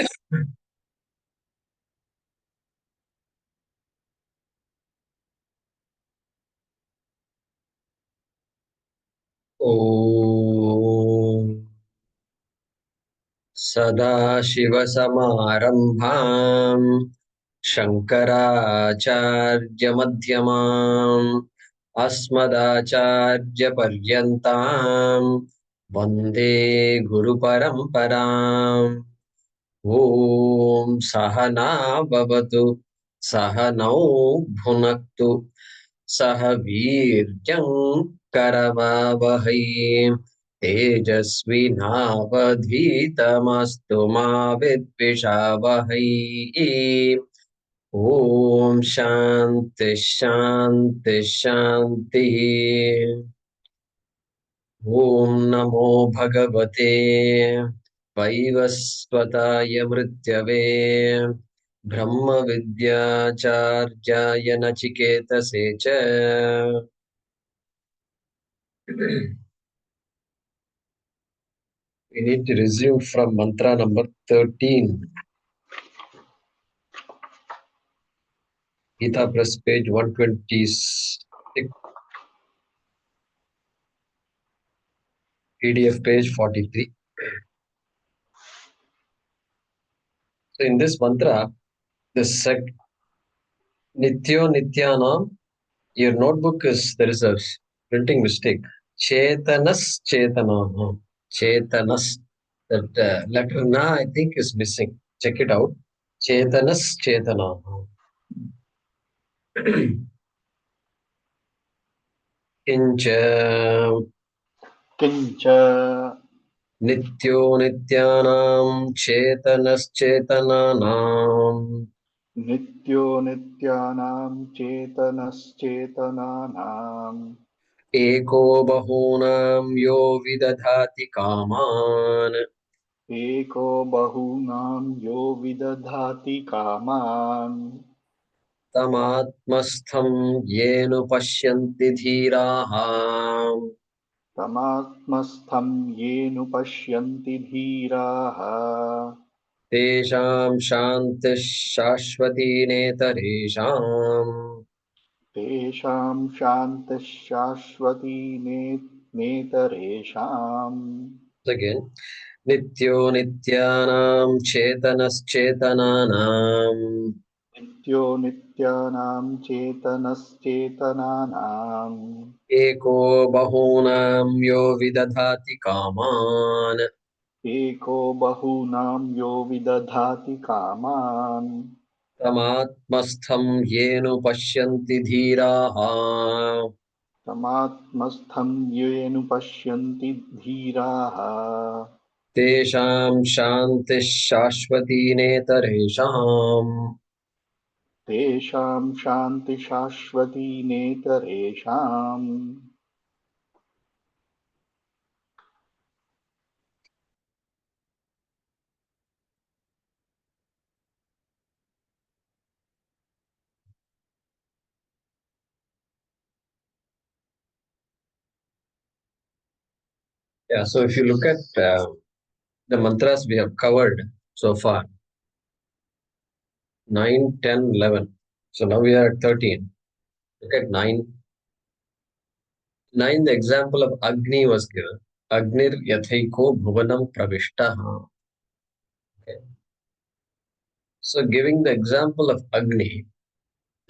ॐ सदाशिवसमारम्भाम् शङ्कराचार्यमध्यमाम् अस्मदाचार्यपर्यन्ताम् वन्दे गुरुपरम्पराम्। ॐ सहना भवतु सहनौ भुनक्तु सह वीर्यं करवावहै तेजस्विनावधीतमस्तु मा विद्विषावहै। ॐ शान्ति शान्ति शान्तिः। ॐ नमो भगवते वैवस्वताय मृत्यवे ब्रह्मविद्याचार्याय नचिकेतसे च। We need to resume from mantra number 13. Gita Press page 126, PDF page 43. So in this mantra, the Nityo Nityanam, your notebook there is a printing mistake. Chetanas Chetanam. Chetanas. That letter Na, I think, is missing. Check it out. Chetanas Chetanam. Kincha Kincha Nityo Nityanam Chetanas Chetananam Nityo Nityanam Chetanaschetananam Eko Bahunam Yo Vidadhati Kaman Eko Bahunam Yo Vidadhati Kaman Tamatmastham Yenu Pashyanti Dhiraha Tamatmastham Yenu Pashyanti Dhiraha Tesham Shanti Shashwati Netaresham. Tesham Shanti Shashwati Netaresham. Again, Nityo Nityanam Chetanas-chetananam Nityo Nityanam Chetanaschetananam Eko Bahunam Yo Vidadhati Kaman Eko Bahunam Yo Vidadhati Kaman Tamatmastham Yenu Pashyanti Dhiraha Tamatmastham Yenu Pashyanti Dhiraha Tesham Shanti Shashwati Netaresham. Tesham Shanti Shashwati Netaresham. Yeah, so if you look at the mantras we have covered so far, 9, 10, 11. So now we are at 13. Look at 9. 9, the example of Agni was given. Agnir yathaiko bhuvanam pravishtaha. Okay. So giving the example of Agni,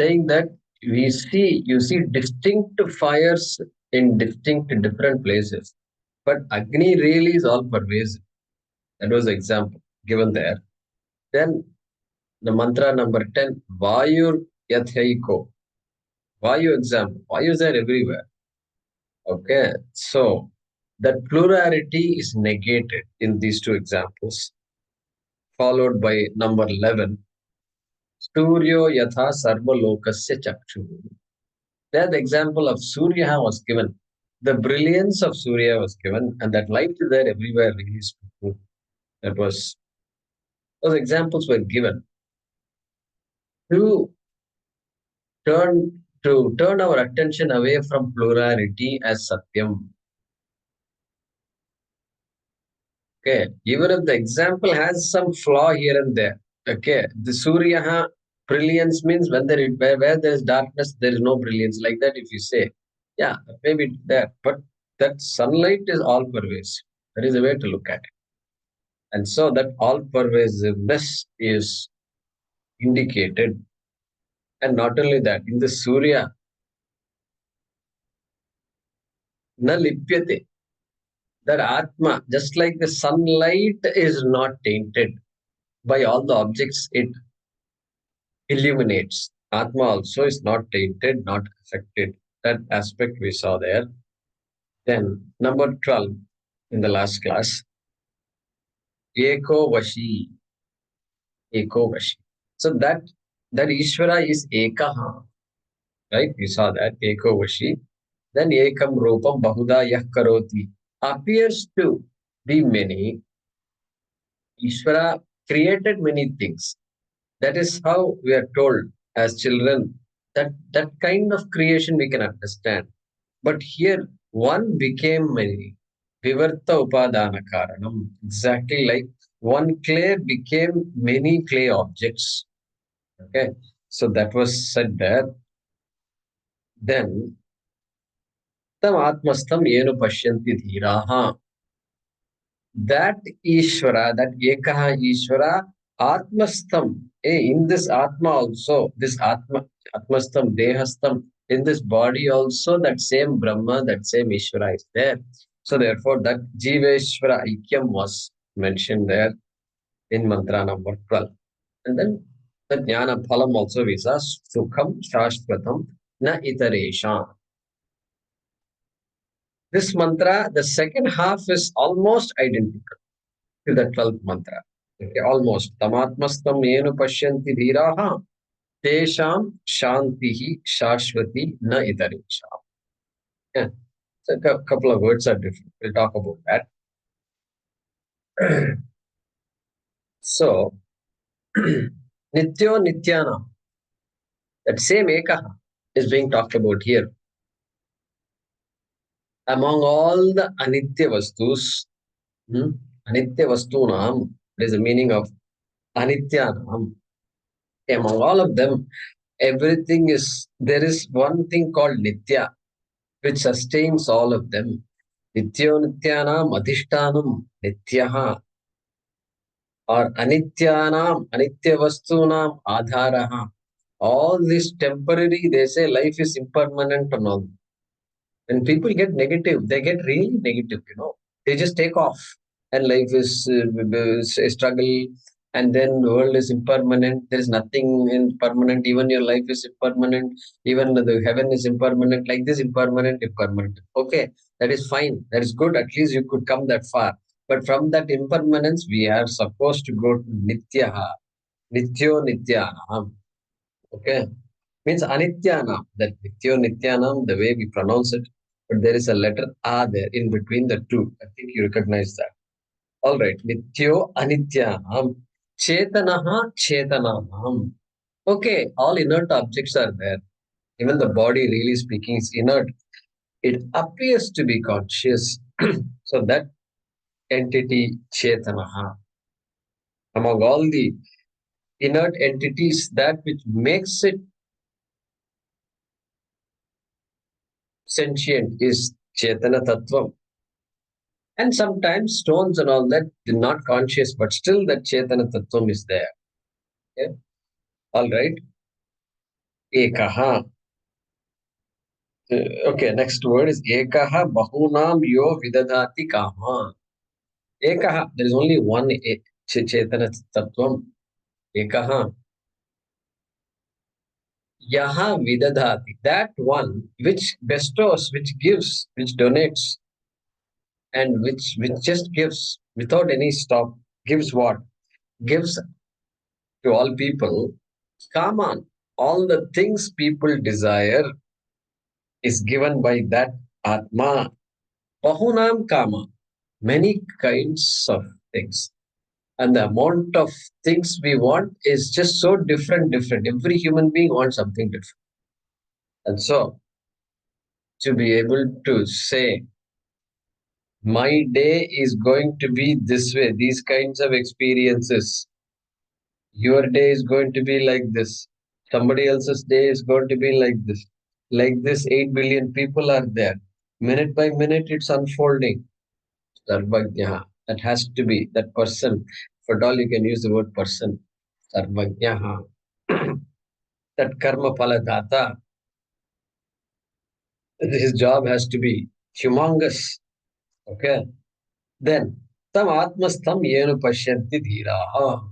saying that you see distinct fires in distinct different places. But Agni really is all pervasive. That was the example given there. Then the mantra number 10, Vayur yathaiko. Vayu example. Vayu is there everywhere. Okay. So that plurality is negated in these two examples, followed by number 11. Suryo yatha sarva lokasya chakshu. There the example of Surya was given. The brilliance of Surya was given, and that light is there everywhere really is true. That was, those examples were given to turn our attention away from plurality as Satyam. Okay, even if the example has some flaw here and there. Okay, the Surya brilliance means when where there is darkness, there is no brilliance. Like that, if you say, yeah, maybe there, but that sunlight is all pervasive. That is a way to look at it. And so that all pervasiveness is indicated. And not only that, in the Surya, na lipyate, that Atma, just like the sunlight is not tainted by all the objects it illuminates. Atma also is not tainted, not affected. That aspect we saw there. Then number 12 in the last class, Eko Vashi. Eko Vashi. So that Ishvara is Ekaha, right? We saw that Eko Vashi. Then Ekam Rupam Bahuda Yah Karoti appears to be many. Ishvara created many things. That is how we are told as children that that kind of creation we can understand. But here one became many. Vivarta upadana karanam. Exactly like one clay became many clay objects. Okay. So that was said there. Then tam atmastam yenu pashyanti dhiraha. That Ishvara, that Ekaha Ishvara, Atmastham, in this Atma also, this Atmastham, Dehastham, in this body also, that same Brahma, that same Ishvara is there. So therefore, that Jiveshvara Aikyam was mentioned there in mantra number 12. And then the Jnana Phalam also is Sukham Shashvatam Na Itaresha. This mantra, the second half is almost identical to the 12th mantra. Okay, almost. Tamatmastam yenu pashyanti dhiraha tesham shantihi shashvati na itarisham. Yeah. So a couple of words are different. We'll talk about that. So, Nityo Nityana, that same Ekaha is being talked about here. Among all the Anitya Vastus, Anitya Vastunam, there is a meaning of Anityanam. Among all of them, everything is, there is one thing called Nitya, which sustains all of them. Nityo Nityanam Adhishtanam Nityaha or Anityanam Anitya Vastunam Adharaha. All this temporary, they say life is impermanent and all. When people get negative, they get really negative, They just take off and life is a struggle, and then the world is impermanent. There is nothing impermanent. Even your life is impermanent. Even the heaven is impermanent. Like this, impermanent, impermanent. Okay, that is fine. That is good. At least you could come that far. But from that impermanence, we are supposed to go to Nityaha, Nityo Nityanam. Okay, means Anityanam. That Nityo Nityanam, the way we pronounce it, but there is a letter A there in between the two. I think you recognize that. All right, Nityo Anityanam. Chetanaha Chetananam. Okay, all inert objects are there. Even the body, really speaking, is inert. It appears to be conscious. So that entity, Chetanaha, among all the inert entities, that which makes it sentient is Chetana Tattvam. And sometimes stones and all that, they're not conscious, but still that Chetana Tattvam is there. Okay? All right. Ekaha. Okay, next word is Ekaha Bahunam Yo Vidadati Kama. Ekaha, there is only one Chetana Tattvam. Ekaha. Yaha Vidadati. That one which bestows, which gives, which donates, and which just gives without any stop. Gives what? Gives to all people. Come on. All the things people desire is given by that Atma. Bahunam Kama. Many kinds of things. And the amount of things we want is just so different. Every human being wants something different. And so, to be able to say My day is going to be this way, these kinds of experiences. Your day is going to be like this. Somebody else's day is going to be like this. Like this, 8 billion people are there. Minute by minute, it's unfolding. Sarvajnaha. That has to be that person. For all, you can use the word person. Sarvajnaha. That karma paladata. His job has to be humongous. Okay. Then, tam atmastham yenu pashyanti dhiraha.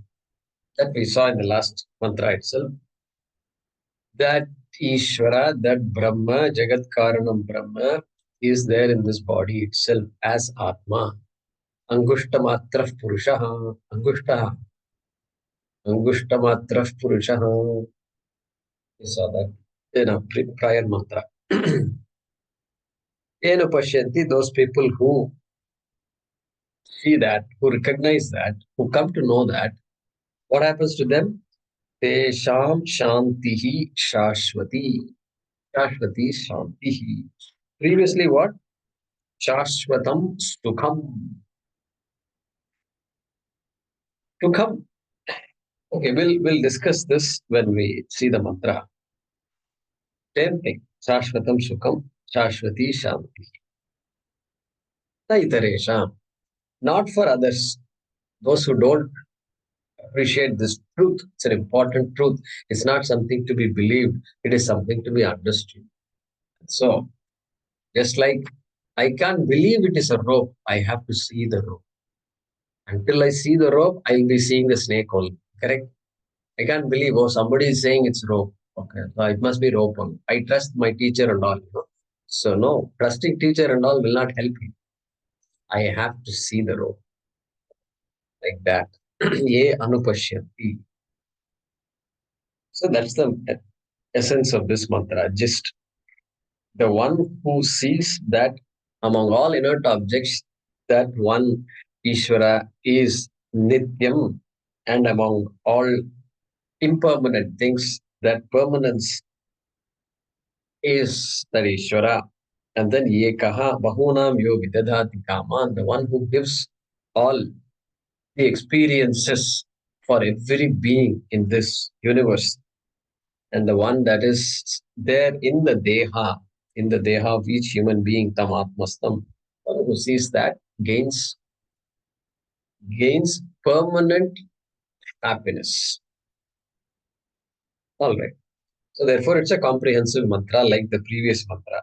That we saw in the last mantra itself. That Ishvara, that Brahma, Jagat Karanam Brahma, is there in this body itself as Atma. Angushtamatra Purushaha. Angushtamatra Purushaha. We saw that in a prior mantra. Yenu Pashyanti, those people who see that, who recognize that, who come to know that, what happens to them? Tesham Shantihi Shashwati. Shashwati Shantihi. Previously, what? Shashwatam Sukham. Sukham. Okay, we'll discuss this when we see the mantra. Same thing. Shashwatam Sukham. Shashwati Shanti. Naitaresham. Not for others. Those who don't appreciate this truth. It's an important truth. It's not something to be believed. It is something to be understood. So, just like I can't believe it is a rope, I have to see the rope. Until I see the rope, I'll be seeing the snake only. Correct? I can't believe, oh, somebody is saying it's rope. Okay, so it must be rope only. I trust my teacher and all. So, no, trusting teacher and all will not help you. I have to see the rope like that. Ye anupashyanti. So, that's the essence of this mantra. Just the one who sees that among all inert objects, that one Ishvara is Nityam, and among all impermanent things, that permanence is that Ishvara. And then Yekaha Bahunam Yo Vidadhati Kaman, the one who gives all the experiences for every being in this universe. And the one that is there in the Deha of each human being, Tam Atmastam, one who sees that gains permanent happiness. All right. So therefore, it's a comprehensive mantra like the previous mantra.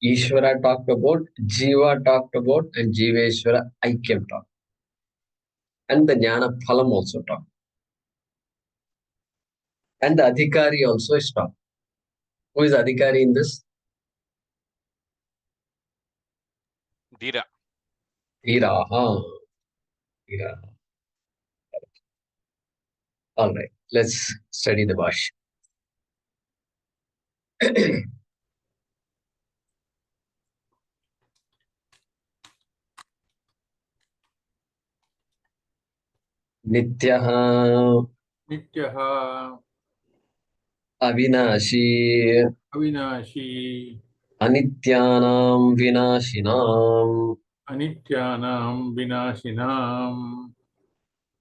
Ishvara talked about, Jiva talked about, and Jiveshwara Aikyam talked. And the Jnana Phalam also talked. And the Adhikari also is talked. Who is Adhikari in this? Dhira. Dhiraha. Dhiraha. All right. Let's study the Bhaashyam. Nityaha नित्यः Avinashi अविनाशी Anityanam Vinashinam अनित्यानां विनाशिनां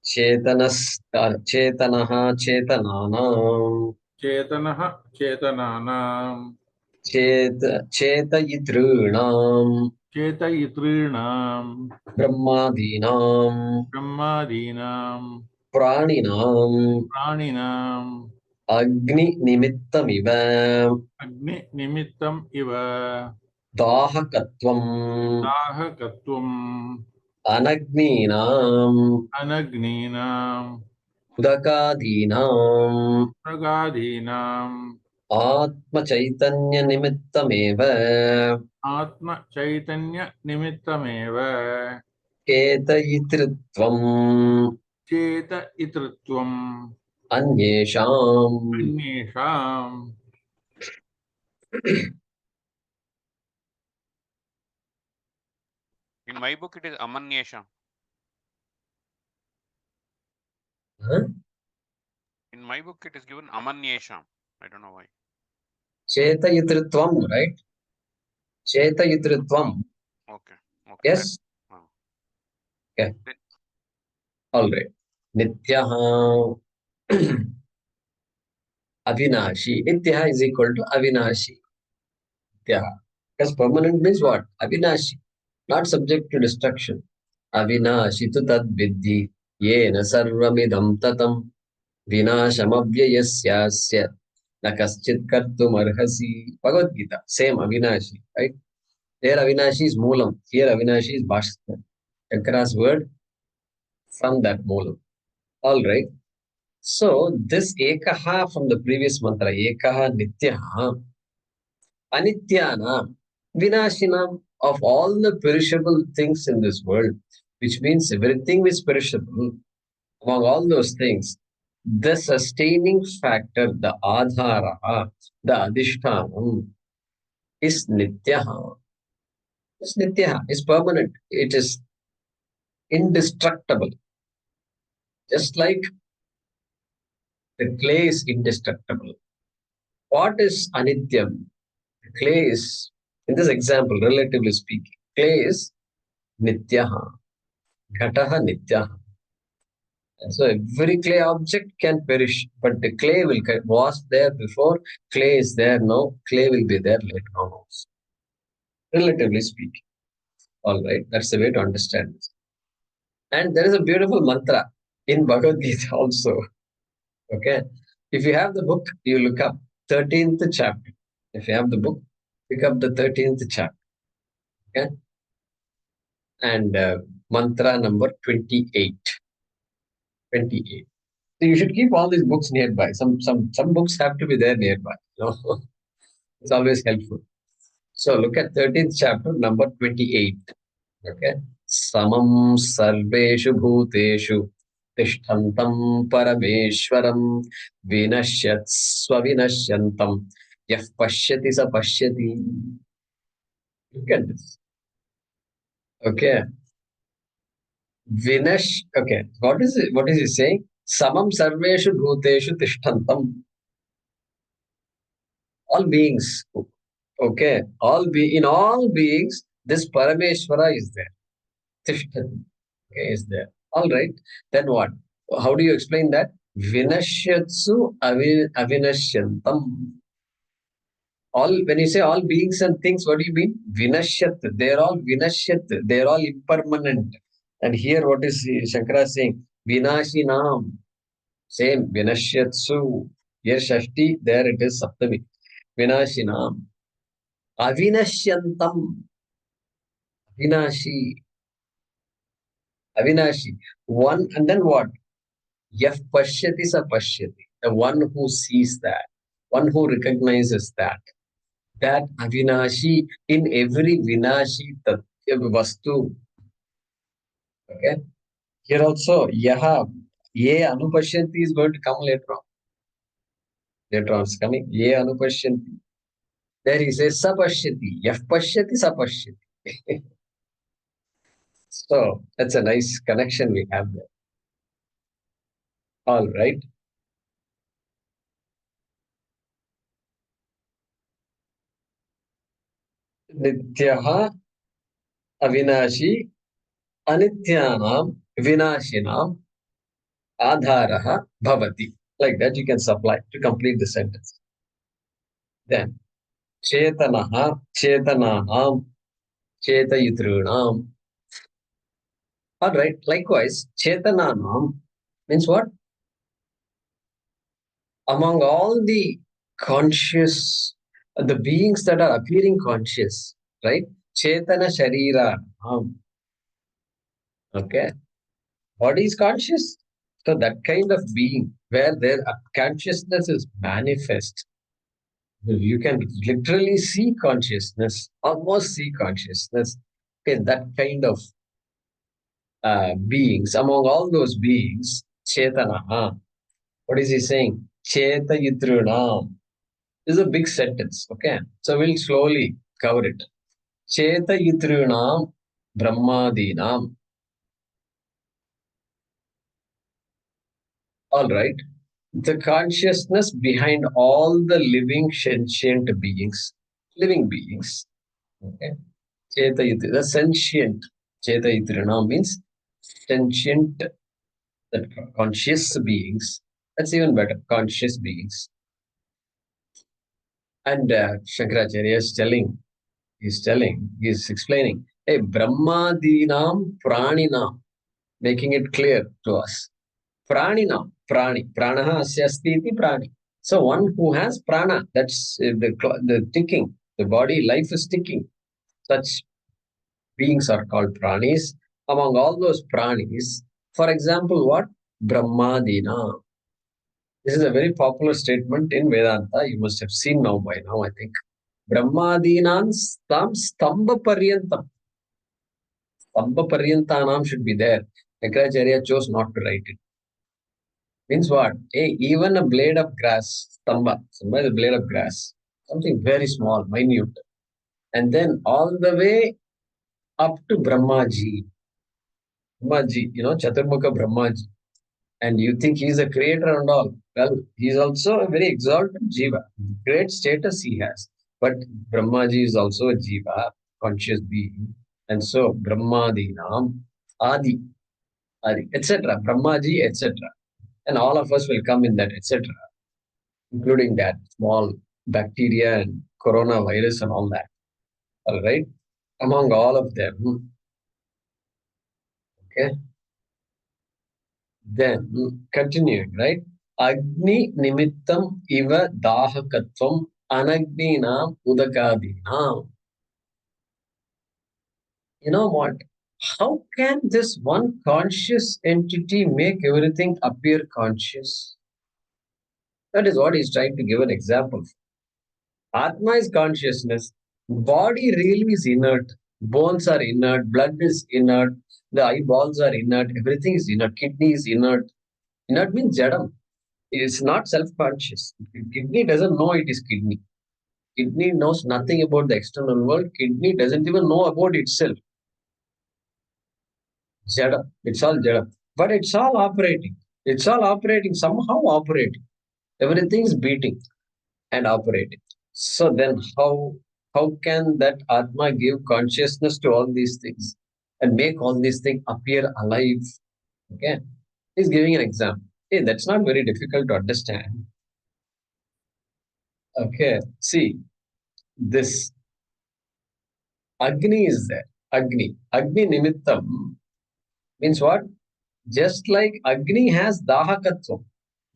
Chetanaha Chetananam चेतनः चेतनानां Chetayitrinam चेतयितॄणां Brahmadinam ब्रह्मादीनां Praninam प्राणिनां Agni Nimittamiva अग्निनिमित्तम् इव Dahakatvam दाहकत्वम् Anagninam अनग्नीनां Udakadinam प्रगादीनां Atma Chaitanya Nimittameva आत्मचैतन्यनिमित्तमेव Ketayitritvam चेतयितृत्वम् Anyesham. अन्येषाम् In my book, it is Amanyesha. Huh? In my book, it is given Amanyesha. I don't know why. Chetayitritvam, right? Chetayitritvam. Okay. Okay. Yes. Okay. All right. Nityaha Avinashi. Nityaha is equal to Avinashi. Nityaha. Because permanent means what? Avinashi. Not subject to destruction. Avinashi tu tad vidhi. Yena sarvamidam tatam. Vinashamavyayasyasya. Na kaschit kartum arhasi. Bhagavad Gita. Same Avinashi. Right? There Avinashi is Moolam. Here Avinashi is Bhaashyam. Shankara's word from that Moolam. All right. So this Ekaha from the previous mantra, Ekaha Nityaha, Anityana, Vinashinam, of all the perishable things in this world, which means everything is perishable, among all those things, the sustaining factor, the Adhara, the Adhishtanam, is Nityaha. It's Nityaha, it's permanent, it is indestructible. Just like the clay is indestructible. What is Anityam? Clay is, in this example, relatively speaking, clay is Nityaha, Ghataha Nityaha. And so every clay object can perish, but the clay was there before, clay is there now, clay will be there later on also. Relatively speaking. All right, that's the way to understand this. And there is a beautiful mantra in Bhagavad Gita also. Okay. If you have the book, you look up 13th chapter. If you have the book, pick up the 13th chapter. Okay. And mantra number 28. 28. So you should keep all these books nearby. Some books have to be there nearby. You know? It's always helpful. So look at 13th chapter, number 28. Okay. Samam sarveshu bhuteshu tishtantam parameshwaram vinashyat swavinashyantam yah pashyati sa pashyati. Look at this. Okay. Vinash. Okay. What is it? What is he saying? Samam sarveshu bhuteshu tishtantam. All beings. Okay. In all beings, this Parameshwara is there. Tishtati. Okay, is there. All right. Then what? How do you explain that? Vinashyatsu avinashyantam. All, when you say all beings and things, what do you mean? Vinashyat. They're all vinashyat. They're all impermanent. And here, what is Shankara saying? Vinashinam. Same. Vinashyatsu. Here, Shashti. There it is Saptami. Vinashinam. Avinashyantam. Avinashi. Avinashi. One, and then what? Yaf pashyati sa pashyati. The one who sees that, one who recognizes that. That Avinashi, in every Vinashi vastu. Okay. Here also, Yaha, Ye Anupashyanti is going to come later on. Later on it's coming. Ye Anupashyanti. There he says Sapashyati. Yaf pashyati sapashyati. So that's a nice connection we have there. All right. Nityaha Avinashi Anityanam Vinashinam Adharaha Bhavati. Like that you can supply to complete the sentence. Then Chetanaha Chetananam Chetayitrunam. Alright, likewise, Chetananam means what? Among all the conscious, the beings that are appearing conscious, right? Chetana Sharira. Okay. Body is conscious. So that kind of being where their consciousness is manifest. You can literally see consciousness, almost see consciousness. Okay, that kind of beings, among all those beings, Chetana. What is he saying? Cheta Yitrunam. This is a big sentence. Okay, so we'll slowly cover it. Cheta Yitrunam Brahmadinam. All right. The consciousness behind all the living sentient beings, living beings. Okay. Cheta Yitrunam, the sentient. Cheta Yitrunam means sentient, that conscious beings. That's even better, conscious beings. And Shankaracharya he's explaining, hey, Brahmadinam Praninam, making it clear to us. Praninam, Pranaha asya asti iti prani. So one who has prana, that's the ticking, the body, life is ticking. Such beings are called pranis. Among all those pranis, for example, what? Brahmadina. This is a very popular statement in Vedanta. You must have seen now by now, I think. Brahmadinan stamba paryantam. Stamba paryantanam should be there. Shankaracharya chose not to write it. Means what? Hey, even a blade of grass, stamba is a blade of grass, something very small, minute. And then all the way up to Brahmaji. Brahmaji, Chaturmukha Brahmaji. And you think he's a creator and all. Well, he's also a very exalted jiva. Great status he has. But Brahmaji is also a jiva, conscious being. And so Brahmadinam, Adi, etc. Brahmaji, etc. And all of us will come in that, etc., including that small bacteria and coronavirus and all that. All right. Among all of them, okay. Then continuing, right? Agni nimittam iva dahakatvam anagninam udakadinam. You know what? How can this one conscious entity make everything appear conscious? That is what he's trying to give an example. Atma is consciousness. Body really is inert. Bones are inert. Blood is inert. The eyeballs are inert. Everything is inert. Kidney is inert. Inert means jadam. It is not self-conscious. Kidney doesn't know it is kidney. Kidney knows nothing about the external world. Kidney doesn't even know about itself. Jada. It's all jada. But it's all operating. It's all operating, somehow operating. Everything is beating and operating. So then how can that Atma give consciousness to all these things and make all these things appear alive? Okay. He's giving an example. Hey, that's not very difficult to understand. Okay. See, this Agni is there. Agni. Agni Nimittam means what? Just like Agni has Dahakatvam.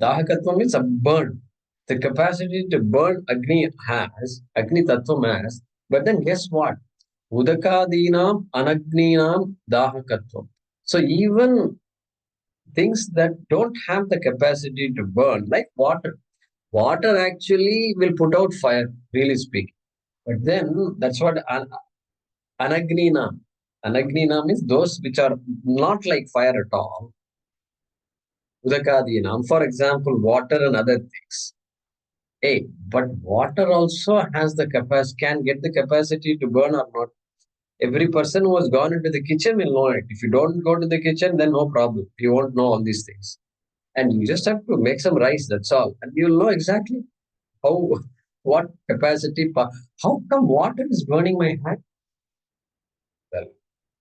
Dahakatvam means a burn. The capacity to burn Agni Tattvam has. But then guess what? Udakadinam Anagninam Dahakatvam. So even things that don't have the capacity to burn, like water actually will put out fire, really speaking. But then that's what Anagnina. Anagnina means those which are not like fire at all. Udakadinam, for example, water and other things. Hey, but water also has the capacity, can get the capacity to burn or not. Every person who has gone into the kitchen will know it. If you don't go to the kitchen, then no problem. You won't know all these things. And you just have to make some rice, that's all. And you'll know exactly what capacity, how come water is burning my hand? Well,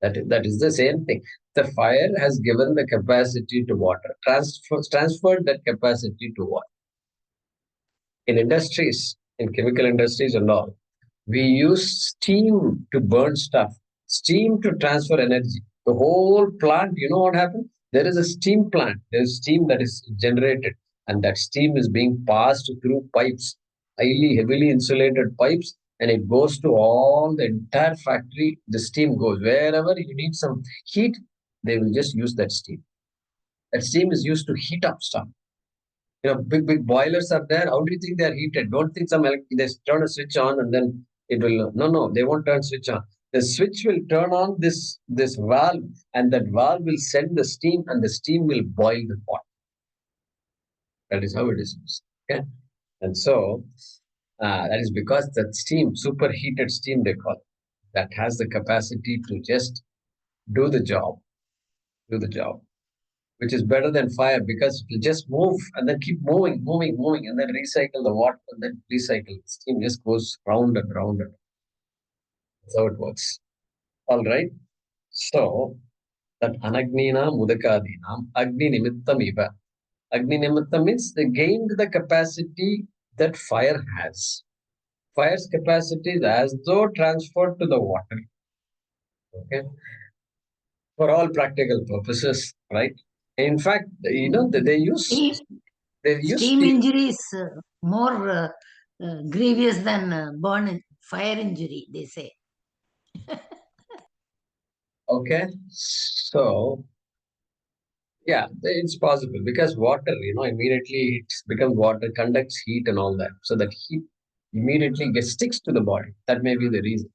that is the same thing. The fire has given the capacity to water, transferred that capacity to water. In industries, in chemical industries and all, we use steam to burn stuff, steam to transfer energy. The whole plant, you know what happens? There is a steam plant, there's steam that is generated, and that steam is being passed through pipes, heavily insulated pipes, and it goes to all the entire factory. The steam goes wherever you need some heat, they will just use that steam. That steam is used to heat up stuff. Big boilers are there. How do you think they are heated? Don't think they turn a switch on and then it will. No, they won't turn switch on. The switch will turn on this valve, and that valve will send the steam, and the steam will boil the pot. That is how it is used. Okay, and so that is because that steam, superheated steam, they call it, that has the capacity to just do the job, do the job, which is better than fire because it will just move and then keep moving, and then recycle the water and then recycle. The steam just goes round and round. That's how it works. All right. So that anagnina mudakadinam agni nimittam iva. Agni nimittam means they gained the capacity that fire has. Fire's capacity is as though transferred to the water. Okay, for all practical purposes, right? In fact, they use Steam steam. injury is more grievous than fire injury, they say. Okay, so yeah, it's possible because water, immediately it's become water, conducts heat and all that. So that heat immediately sticks to the body. That may be the reason.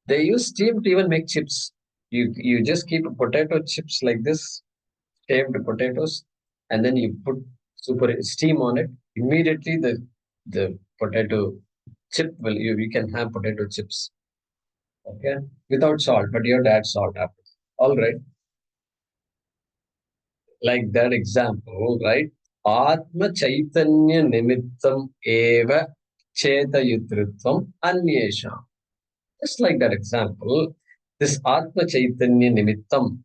They use steam to even make chips. You just keep potato chips like this, steamed potatoes, and then you put super steam on it. Immediately the potato chip you can have potato chips. Okay, without salt, but you have to add salt after. All right. Like that example, right? Atma Chaitanya Nimittam Eva Chetayutritvam Anyesham. Just like that example, this Atma Chaitanya Nimittam,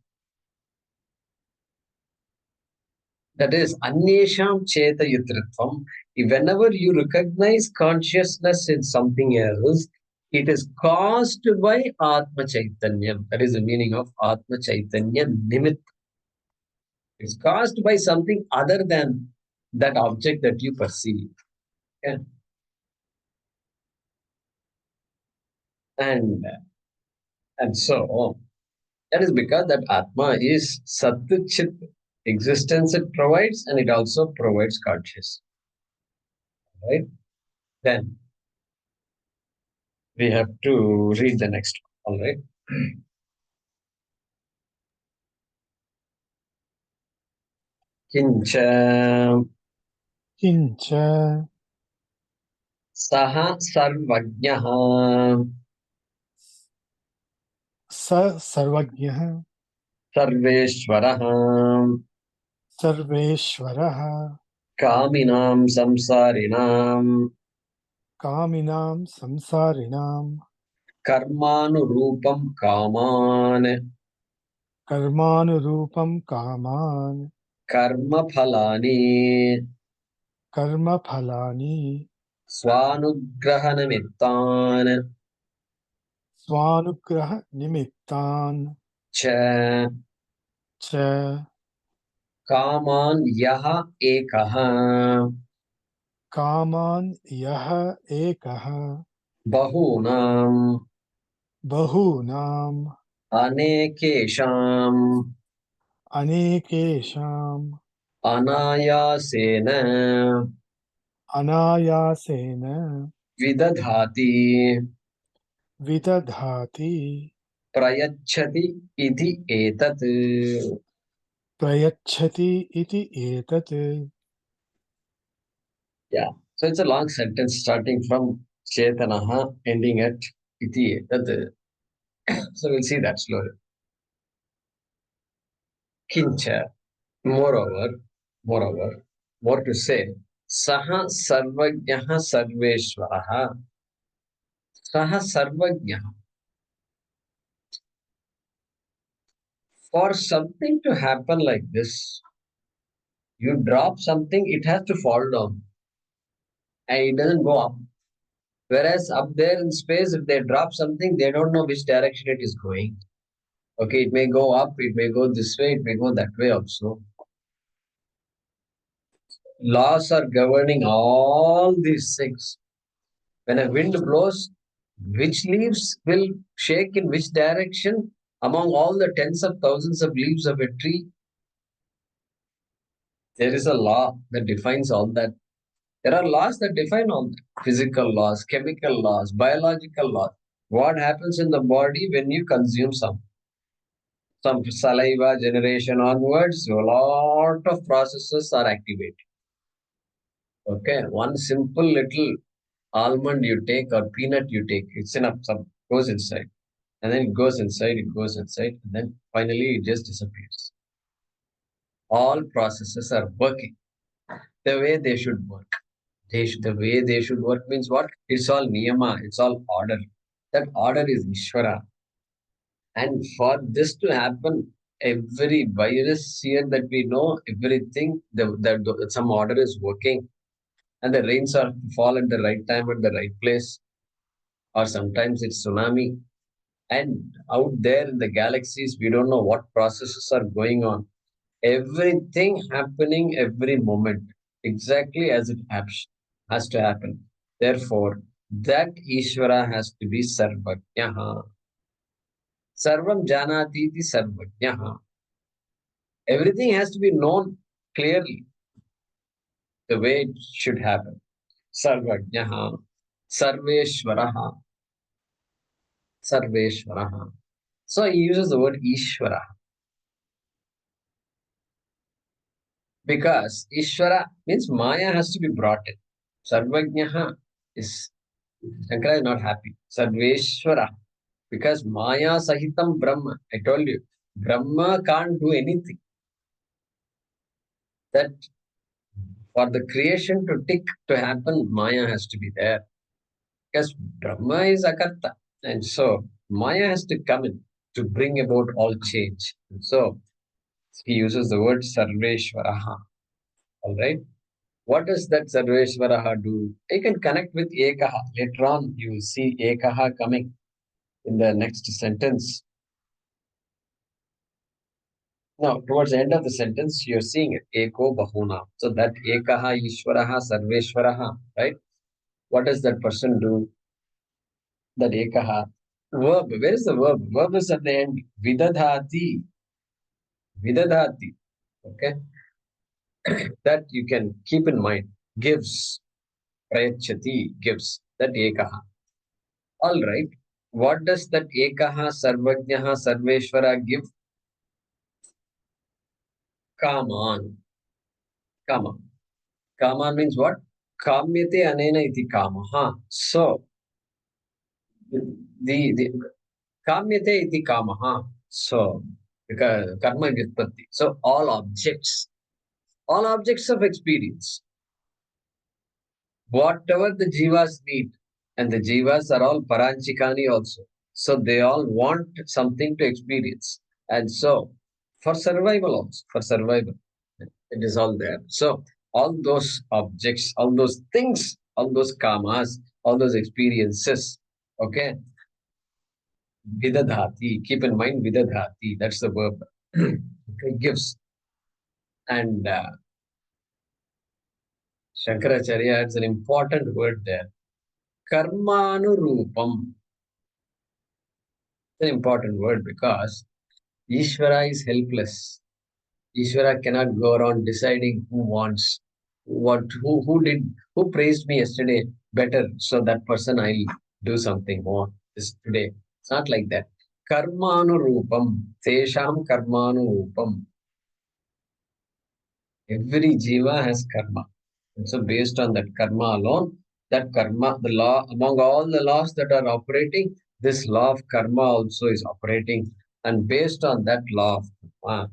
that is Anyesham Chetayutritvam, whenever you recognize consciousness in something else, it is caused by Atma Chaitanya. That is the meaning of Atma Chaitanya Nimittam. It's caused by something other than that object that you perceive. Okay? And so that is because that Atma is Sattu Chit existence it provides, and it also provides conscious. Right? Then we have to read the next one. All right. Kincha किञ्च saha sarvajnaha स सर्वज्ञः sarveshwaraha सर्वेश्वरः kaminam samsarinam कामिनां संसारिणां karmanurupam kaman कर्मानुरूपं कामान् karma phalani कर्मफलानि स्वानुग्रहनिमित्तान् स्वानुग्रहनिमित्तान् च च कामान् यः एकः कामान् यः एकः बहूनाम् बहूनाम् अनेकेषाम् अनेकेषाम् अनायासेन अनायासेन विदधाति विदधाति प्रयच्छति इति एतत्. प्रयच्छति इति एतत्. Yeah, so it's a long sentence starting from Chetanaha ending at iti etat. So we'll see that slowly. Kincha, moreover, more to say, Saha Sarvajnaha Sarveshwaraha. Saha Sarvajnaha. For something to happen like this, you drop something, it has to fall down. And it doesn't go up. Whereas up there in space, if they drop something, they don't know which direction it is going. Okay, it may go up, it may go this way, it may go that way also. Laws are governing all these things. When a wind blows, which leaves will shake in which direction among all the tens of thousands of leaves of a tree? There is a law that defines all that. There are laws that define all that. Physical laws, chemical laws, biological laws. What happens in the body when you consume some saliva generation onwards, a lot of processes are activated. Okay, one simple little almond you take or peanut you take, it's enough, some goes inside. And then it goes inside, and then finally it just disappears. All processes are working the way they should work. The way they should work means what? It's all niyama, it's all order. That order is Ishvara. And for this to happen, every virus here that we know, everything, some order is working, and the rains are fall at the right time at the right place, or sometimes it's tsunami. And out there in the galaxies, we don't know what processes are going on. Everything happening every moment, exactly as it has to happen. Therefore, that Ishvara has to be Sarvajnaha. Sarvam Janati iti Sarvajnaha. Everything has to be known clearly the way it should happen. Sarvajnaha, Sarveshwaraha, Sarveshwaraha. So he uses the word Ishvara because Ishvara means Maya has to be brought in. Sarvajnaha is Shankara is not happy. Sarveshwara because Maya Sahitam Brahma. I told you, Brahma can't do anything. That for the creation to happen, Maya has to be there. Because Brahma is Akarta. And so Maya has to come in to bring about all change. And so he uses the word Sarveshwaraha. All right. What does that Sarveshwaraha do? You can connect with Ekaha. Later on, you will see Ekaha coming in the next sentence. Now, towards the end of the sentence, you're seeing it. Eko Bahuna. So that Ekaha, Ishwaraha, Sarveshwaraha, right? What does that person do? That Ekaha. Verb. Where is the verb? Verb is at the end. Vidadhati. Vidadhati. Okay. That you can keep in mind. Gives. Prayachati. Gives. That Ekaha. All right. What does that Ekaha, Sarvajnaha, Sarveshwara give? Kaman. Kama. Kama means what? Kamyate anena iti kamaha. So, the kamyate iti kamaha. So, because karma vyutpatti. So, all objects of experience, whatever the jivas need, and the jivas are all paranchikani also. So, they all want something to experience. And so, for survival also, for survival, it is all there. So, all those objects, all those things, all those kamas, all those experiences, okay, vidadhati, keep in mind vidadhati, that's the verb. Okay, gives. And Shankaracharya adds an important word there. Karmanurupam. It's an important word because Ishvara is helpless. Ishvara cannot go around deciding who wants who praised me yesterday better, so that person I'll do something more this today. It's not like that. Karmanurupam, tesham karmanurupam. Every jiva has karma. And so based on that karma alone, that karma, the law, among all the laws that are operating, this law of karma also is operating. And based on that law of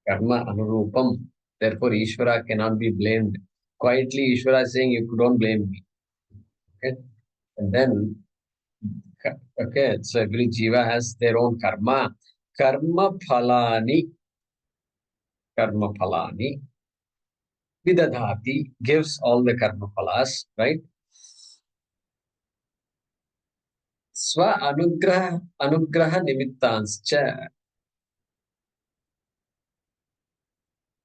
karma anurupam, therefore Ishvara cannot be blamed. Quietly, Ishvara is saying, you don't blame me. Okay? And then, okay, so every jiva has their own karma. Karma phalani, karma phalani. Vidadhati gives all the karma phalas, right? Swa anugraha nimittanscha.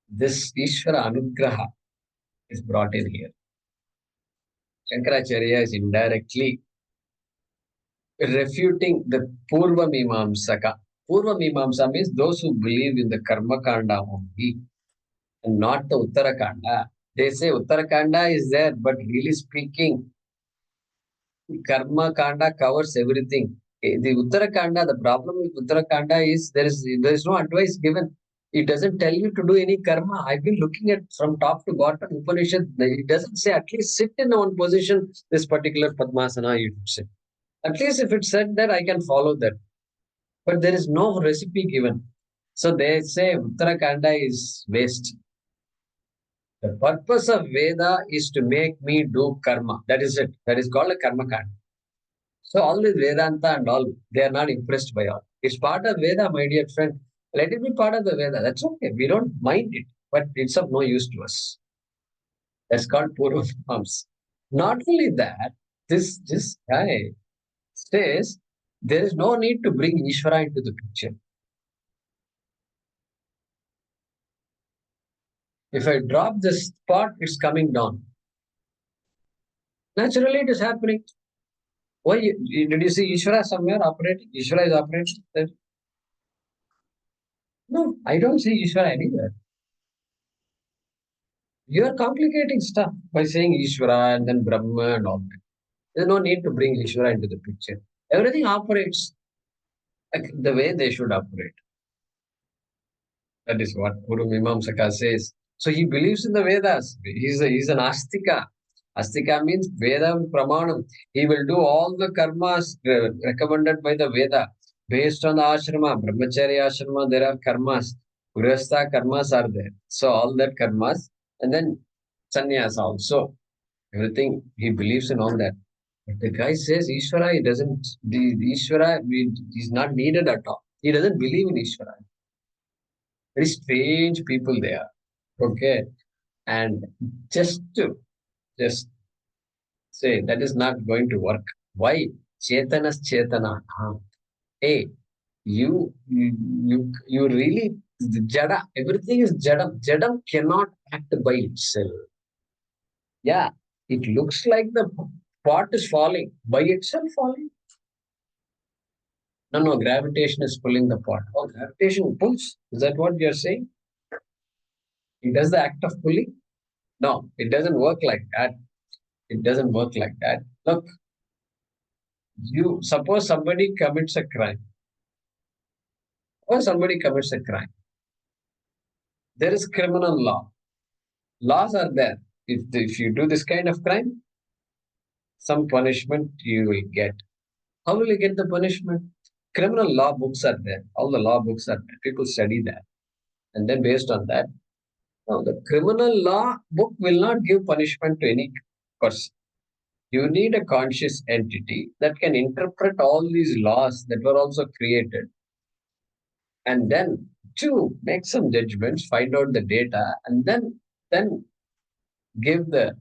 This Ishvara anugraha is brought in here. Shankaracharya is indirectly refuting the Purva Mimamsaka. Purva Mimamsa means those who believe in the Karma Kanda only and not the Uttarakanda. They say Uttarakanda is there, but really speaking, Karma Kanda covers everything. The Uttarakanda, the problem with Uttarakanda is there is no advice given. It doesn't tell you to do any karma. I've been looking at from top to bottom Upanishad. It doesn't say at least sit in one position, this particular Padmasana you should sit. At least if it said that, I can follow that. But there is no recipe given. So they say Uttarakanda is waste. The purpose of Veda is to make me do karma. That is it. That is called a karma kanda. So all this Vedanta and all, they are not impressed by all. It's part of Veda, my dear friend. Let it be part of the Veda. That's okay. We don't mind it, but it's of no use to us. That's called Purva Mimamsa. Not only that, this guy says there is no need to bring Ishvara into the picture. If I drop this pot, it's coming down. Naturally, it is happening. Why did you see Ishvara somewhere operating? Ishvara is operating there. No, I don't see Ishvara anywhere. You are complicating stuff by saying Ishvara and then Brahma and all that. There's no need to bring Ishvara into the picture. Everything operates like the way they should operate. That is what Guru Mimamsaka says. So he believes in the Vedas. He's an Astika. Astika means Veda Pramanam. He will do all the karmas recommended by the Veda based on the ashrama. Brahmacharya ashrama, there are karmas. Grihastha karmas are there. So all that karmas. And then sannyas also. Everything, he believes in all that. But the guy says Ishvara, he doesn't, the Ishvara is not needed at all. He doesn't believe in Ishvara. Very strange people they are. Okay. And just say that is not going to work. Why? Chetanas Chetana. Hey, you really Jada, everything is Jadam. Jadam cannot act by itself. Yeah, it looks like the pot is falling, by itself falling. No, gravitation is pulling the pot. Oh, gravitation pulls. Is that what you're saying? It does the act of pulling? No, it doesn't work like that. It doesn't work like that. Look, you suppose somebody commits a crime. Or somebody commits a crime. There is criminal law. Laws are there. If you do this kind of crime, some punishment you will get. How will you get the punishment? Criminal law books are there. All the law books are there. People study that. And then based on that, now the criminal law book will not give punishment to any person. You need a conscious entity that can interpret all these laws that were also created. And then to make some judgments, find out the data, and then give the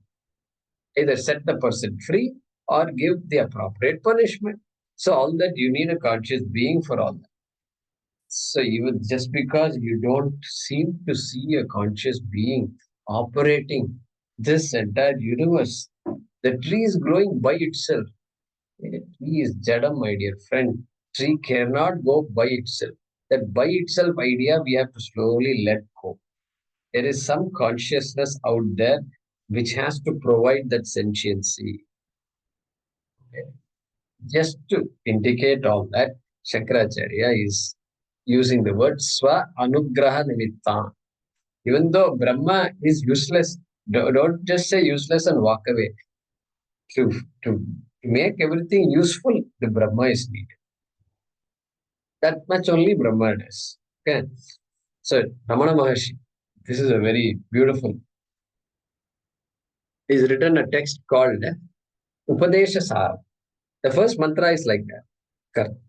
either set the person free or give the appropriate punishment. So all that you need a conscious being for all that. So even just because you don't seem to see a conscious being operating this entire universe, the tree is growing by itself. A tree is jadam, my dear friend. Tree cannot go by itself. That by itself idea we have to slowly let go. There is some consciousness out there which has to provide that sentiency. Okay. Just to indicate all that, Shankaracharya is using the word Swa Anugraha Nimitta. Even though Brahma is useless, don't just say useless and walk away. To make everything useful, the Brahma is needed. That much only Brahma does. Okay. So Ramana Maharshi, this is a very beautiful. He's written a text called Upadesha Sara. The first mantra is like that.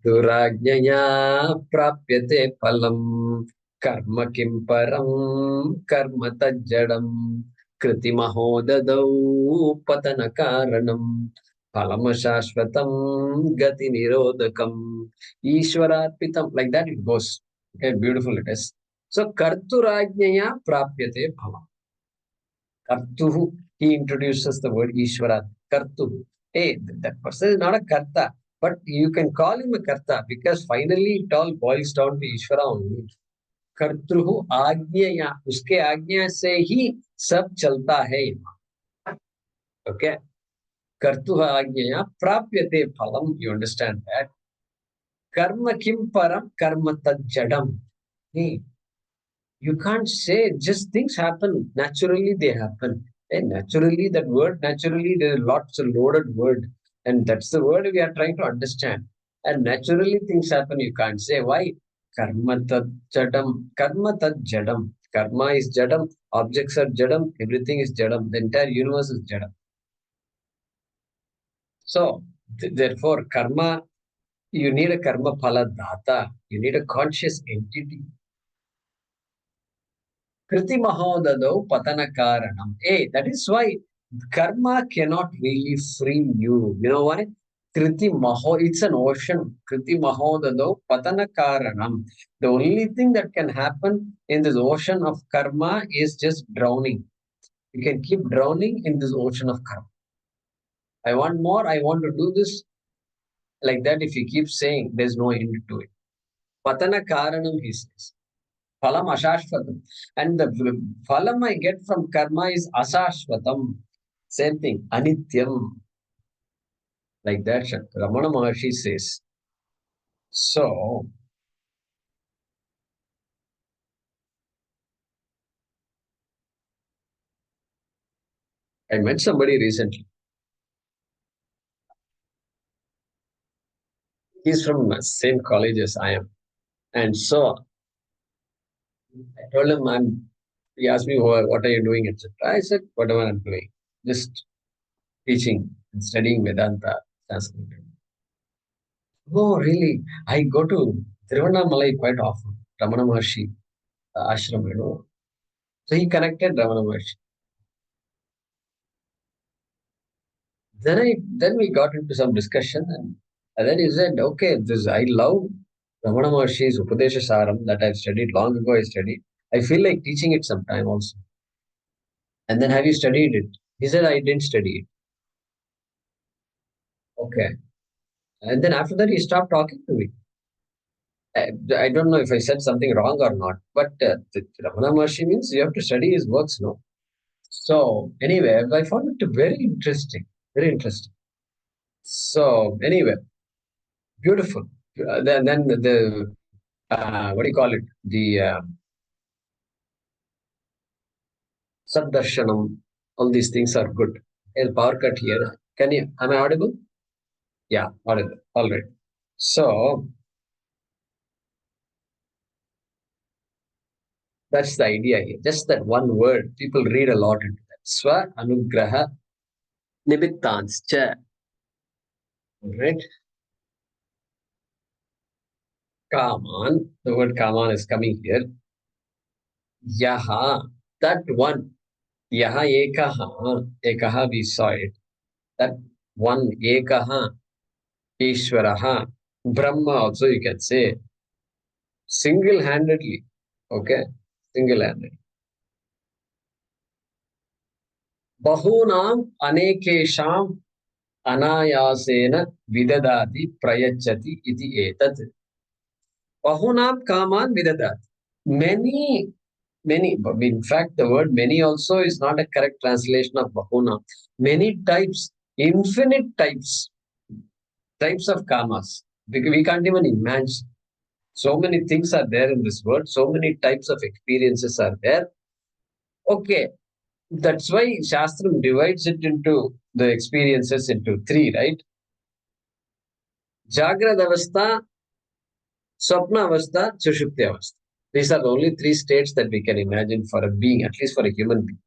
Karturajnaya prapyate palam karma kim param karma tajjadam kriti mahodadau patana karanam palama shashvatam gati nirodakam ishwararpitam. Like that it goes. Okay, beautiful it is. So karturajnaya prapyate palam. Kartuhu, he introduces the word Ishvara. Kartu. Hey, that person is not a Karta, but you can call him a Karta because finally it all boils down to Ishvara only. Kartruhu Ajnaya. Uske Ajna se hi sab chalta hai. Okay. Kartuha Ajnaya prapyate phalam. You understand that? Karma kim param karma tad jadam. Hey, you can't say just things happen. Naturally, they happen. And naturally, that word, naturally, there is lots of loaded word. And that's the word we are trying to understand. And naturally, things happen. You can't say why. Karma tad jadam. Karma tad jadam. Karma is jadam. Objects are jadam. Everything is jadam. The entire universe is jadam. So, therefore, karma, you need a karma phala data. You need a conscious entity Kriti mahodado patana karanam. Hey, that is why karma cannot really free you. You know why? Kriti maho, it's an ocean. Kriti mahodado patana karanam. The only thing that can happen in this ocean of karma is just drowning. You can keep drowning in this ocean of karma. I want more, I want to do this. Like that, if you keep saying, there's no end to it. Patana karanam, he says. Phalam ashashvatam. And the phalam I get from karma is asashvatam. Same thing, anityam. Like that, Ramana Maharshi says. So, I met somebody recently. He's from the same college as I am. And so, I told him, he asked me, what are you doing, etc. I said, whatever I'm doing, just teaching and studying Vedanta, Sanskrit. Oh, really? I go to Tiruvannamalai quite often, Ramana Maharshi ashram, So he connected Ramana Maharshi. Then we got into some discussion, and then he said, okay, I love Ramana Maharshi's Upadesha Saram that I've studied long ago. I studied. I feel like teaching it sometime also. And then, have you studied it? He said, I didn't study it. Okay. And then after that, he stopped talking to me. I don't know if I said something wrong or not, but Ramana Maharshi means you have to study his works, no? So anyway, I found it very interesting, very interesting. So anyway, beautiful. Then the what do you call it? The Saddarshanam, all these things are good. A power cut here. Am I audible? Yeah, audible. All right. So that's the idea here. Just that one word. People read a lot into that. Swa anugraha nimittancha. Right? Kaman. The word kaman is coming here. Yaha. That one. Yaha ekaha. Ekaha, we saw it. That one ekaha. Ishvaraha. Brahma also you can say. Single-handedly. Okay? Single-handedly. Bahunam anekesham anayasena vidadati prayachati iti etat. Bahunam kaman vidadati. Many, in fact, the word many also is not a correct translation of bahunam. Many types, infinite types of kamas. Because we can't even imagine. So many things are there in this world. So many types of experiences are there. Okay, that's why Shastram divides it into the experiences into three, right? Jagrad Avastha, Swapna Avastha, Sushupti Avastha. These are the only three states that we can imagine for a being, at least for a human being.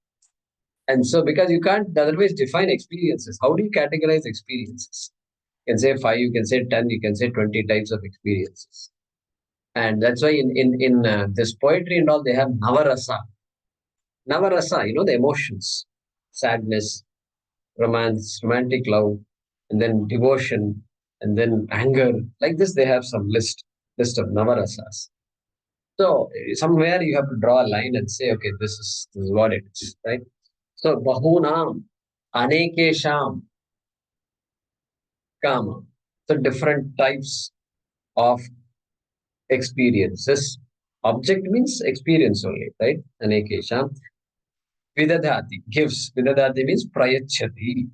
And so, because you can't otherwise define experiences, how do you categorize experiences? You can say 5, you can say 10, you can say 20 types of experiences. And that's why in this poetry and all, they have Navarasa. Navarasa, the emotions, sadness, romance, romantic love, and then devotion, and then anger. Like this, they have some list of navarasas. So somewhere you have to draw a line and say, okay, this is what it is, right? So bahunam, anekesham, kama. So different types of experiences. Object means experience only, right? Anekesham. Vidadhati, gives. Vidadhati means prayachati,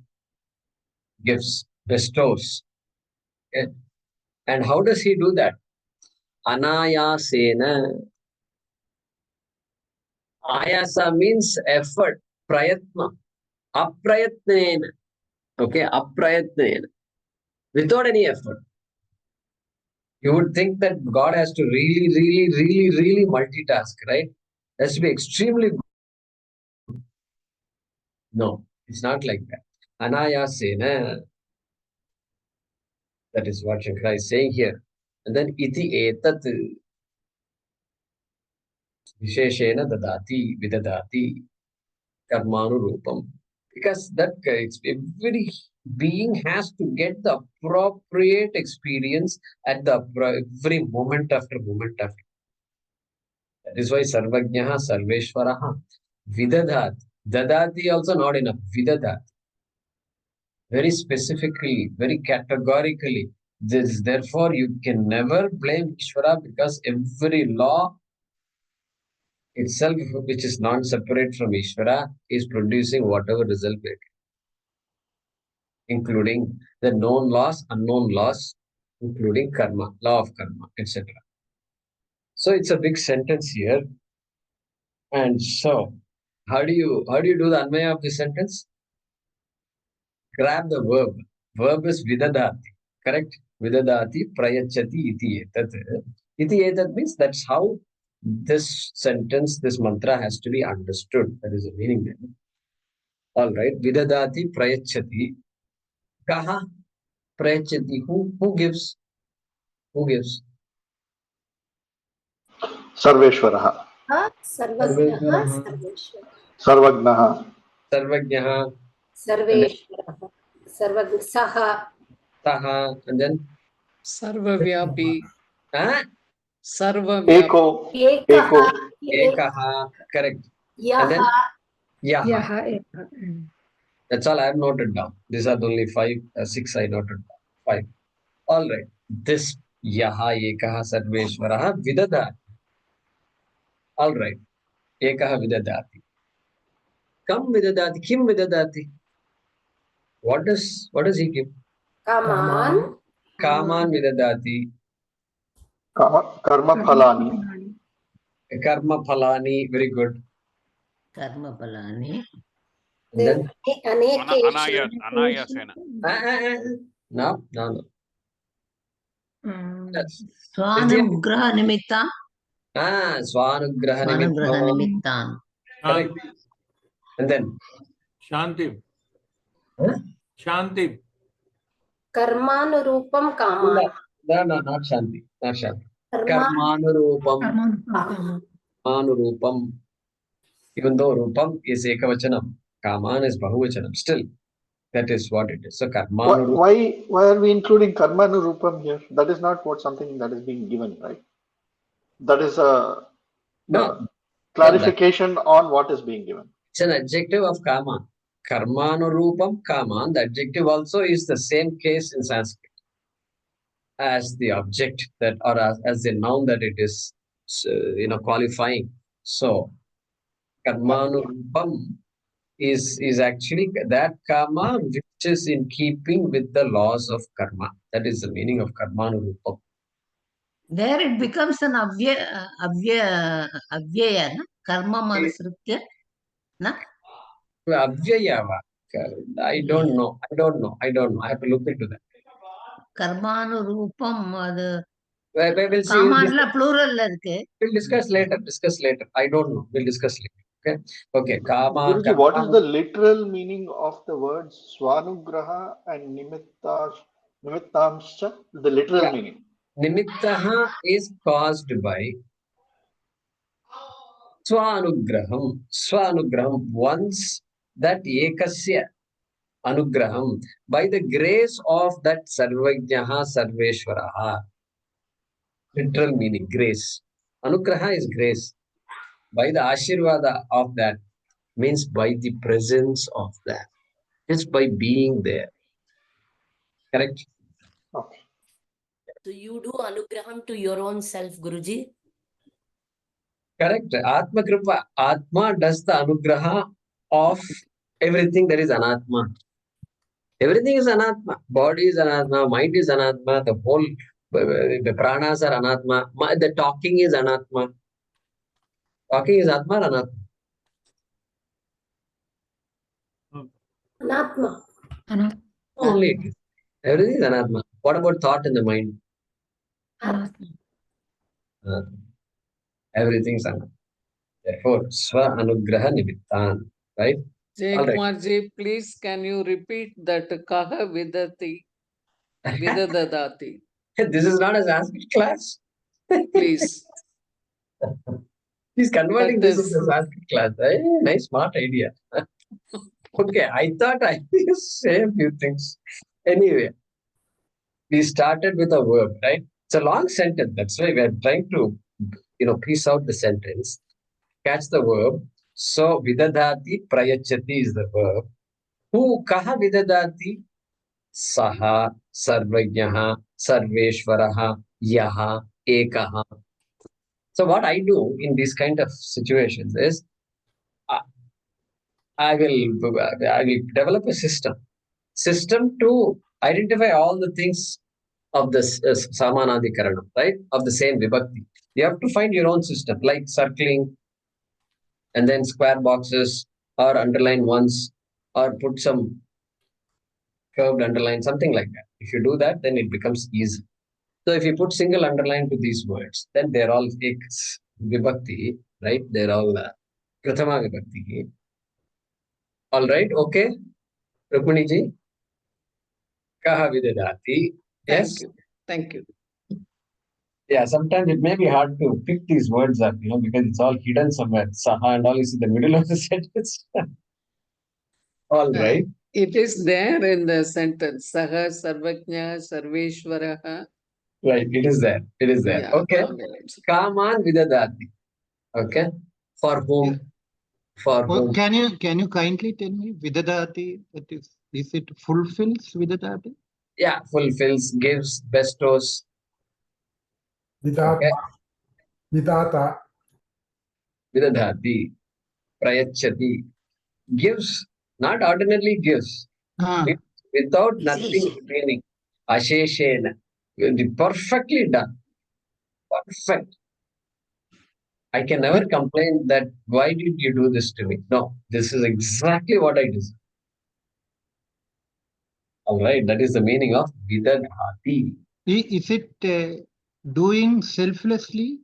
gives, bestows. Okay? And how does he do that? Anayasena. Ayasa means effort, prayatna. Aprayatnena. Okay, aprayatnena. Without any effort. You would think that God has to really, really, really, really multitask, right? Has to be extremely good. No, it's not like that. Anayasena. That is what Shankara is saying here. And then iti etat. Visheshena dadati, vidadati, karmanurupam. Because that every being has to get the appropriate experience at the every moment after moment after. That is why Sarvajnaha, Sarveshwaraha, Vidadat. Dadati also not enough. Vidadat. Very specifically, very categorically. Therefore, you can never blame Ishvara because every law itself, which is non-separate from Ishvara, is producing whatever result it, including the known laws, unknown laws, including karma, law of karma, etc. So it's a big sentence here. And so, how do you do the Anvaya of the sentence? Grab the verb. Verb is vidadati. Correct? Vidadati prayachati iti etat. Iti etat means that's how this sentence, this mantra has to be understood. That is the meaning there. All right. Vidadati prayachati. Kaha prayachati. Who gives? Who gives? Sarveshwaraha. सर्वज्ञः सर्वेश्वरः Sarvagnaha. Sarvajnaha. सर्वेश्वरः सर्वज्ञ सः Taha. And then? Sarvavyapi. Ah? Sarvavyapi. Eko. एकः Eko. Ekaha. Correct. And यः then? Yaha. Yaha. That's all I have noted down. These are the only 6 I noted down. 5. All right. This yaha ekaha sarveshwaraha vidadati. All right. Ekaha vidadati. Kam vidadati. Kim vidadati. What does he give? कामान् Kaman vidadati. Karma phalani. Karma phalani. Very good. Karma palani. And then? अनेकेषु Anayasena. No. Swanugraha nimittam. Swanugraha Swanugraha nimittam. nimittam. Correct. And then? Shanti. Huh? Shanti. कर्मानुरूपं कामान् No, not Shanti. Not Shanti. Karma Karmanurupam. Even though Rupam is Ekavachanam, Kaman is Bahuvachanam. Still, that is what it is. So Karmanurupam. Why are we including Karmanurupam here? That is not what something that is being given, right? That is a No, clarification on what is being given. it's an adjective of Kama. Karmanurupam Kaman. The adjective also is the same case in Sanskrit as the object that, or as the noun that it is, qualifying. So Karmanurupam is actually that karma which is in keeping with the laws of karma. That is the meaning of Karmanurupam. There it becomes an avyaya, na? Karma manasrutya, na? Adhyaya. I don't know. I have to look into that. Karmanurupam, அது We'll see. காமான்ல plural இருக்கு. We'll discuss later. I don't know. We'll discuss later. Okay. Kama. Guruji, what is the literal meaning of the words Swanugraha and Nimittamscha? The literal meaning. Nimittaha is caused by Swanugraham. Once that ekasya anugraham, by the grace of that Sarvajnaha Sarveshwaraha. Literal meaning, grace. Anugraha is grace. By the Ashirvada of that means by the presence of that. Just by being there. Correct? Okay. So you do anugraham to your own self, Guruji? Correct. Atma Kripa. Atma does the anugraha of everything that is anatma. Everything is anatma. Body is anatma. Mind is anatma. The whole, the pranas are anatma. The talking is anatma. Talking is atma or anatma? अनात्मा Only it is. Everything is anatma. What about thought in the mind? Everything is anatma. Therefore, Swa Anugraha Nimittan. Right? Jaykumarji, please can you repeat that kaha vidati vidadadati? This is not a Sanskrit class. Please. He's converting That this is- into Sanskrit class. Hey, nice, smart idea. Okay, I thought I say a few things. Anyway, we started with a verb, right? It's a long sentence. That's why we are trying to, piece out the sentence. Catch the verb. So, vidadati prayachati is the verb. Who kaha vidadati? Saha, sarvajnaha, sarveshwaraha, yaha, ekaha. So what I do in these kind of situations is I I will develop a system to identify all the things of this samanadikaranam, right? Of the same vibhakti. You have to find your own system, like circling and then square boxes or underline ones or put some curved underline, something like that. If you do that, then it becomes easy. So if you put single underline to these words, then they're all vibhakti, right? They're all prathama vibhakti. All right, okay. Rukmini ji, kaha vidadati. Thank Yes? you. Thank you. Yeah, sometimes it may be hard to pick these words up, because it's all hidden somewhere. Saha and all is in the middle of the sentence. All right. It is there in the sentence. Saha Sarvajna Sarveshwaraha. Right. It is there. It is there. Yeah. Okay. combination. Kaman vidadati. Okay. For whom? For whom? Can you kindly tell me vidadati? That is it fulfills vidadati? Yeah, fulfills, gives, bestows. Okay. Vidata. Vidadati. Prayachati. Gives, not ordinarily gives. Without nothing meaning. Asheshena. Perfectly done. Perfect. I can never complain that why did you do this to me? No, this is exactly what I deserve. All right, that is the meaning of vidadhati. Is it doing selflessly?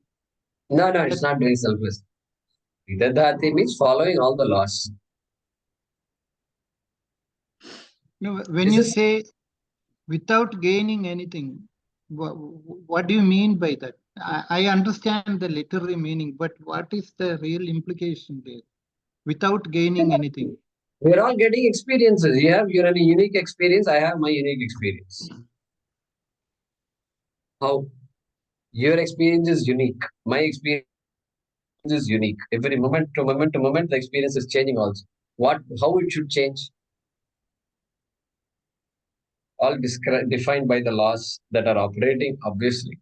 No, it's not doing selfless. Vidadhati means following all the laws. No, when This you is- say without gaining anything, what do you mean by that? I understand the literary meaning, but what is the real implication there? Without gaining anything. We're all getting experiences. You have your unique experience. I have my unique experience. How? Your experience is unique. My experience is unique. Every moment to moment to moment, the experience is changing also. How it should change? All defined by the laws that are operating, obviously.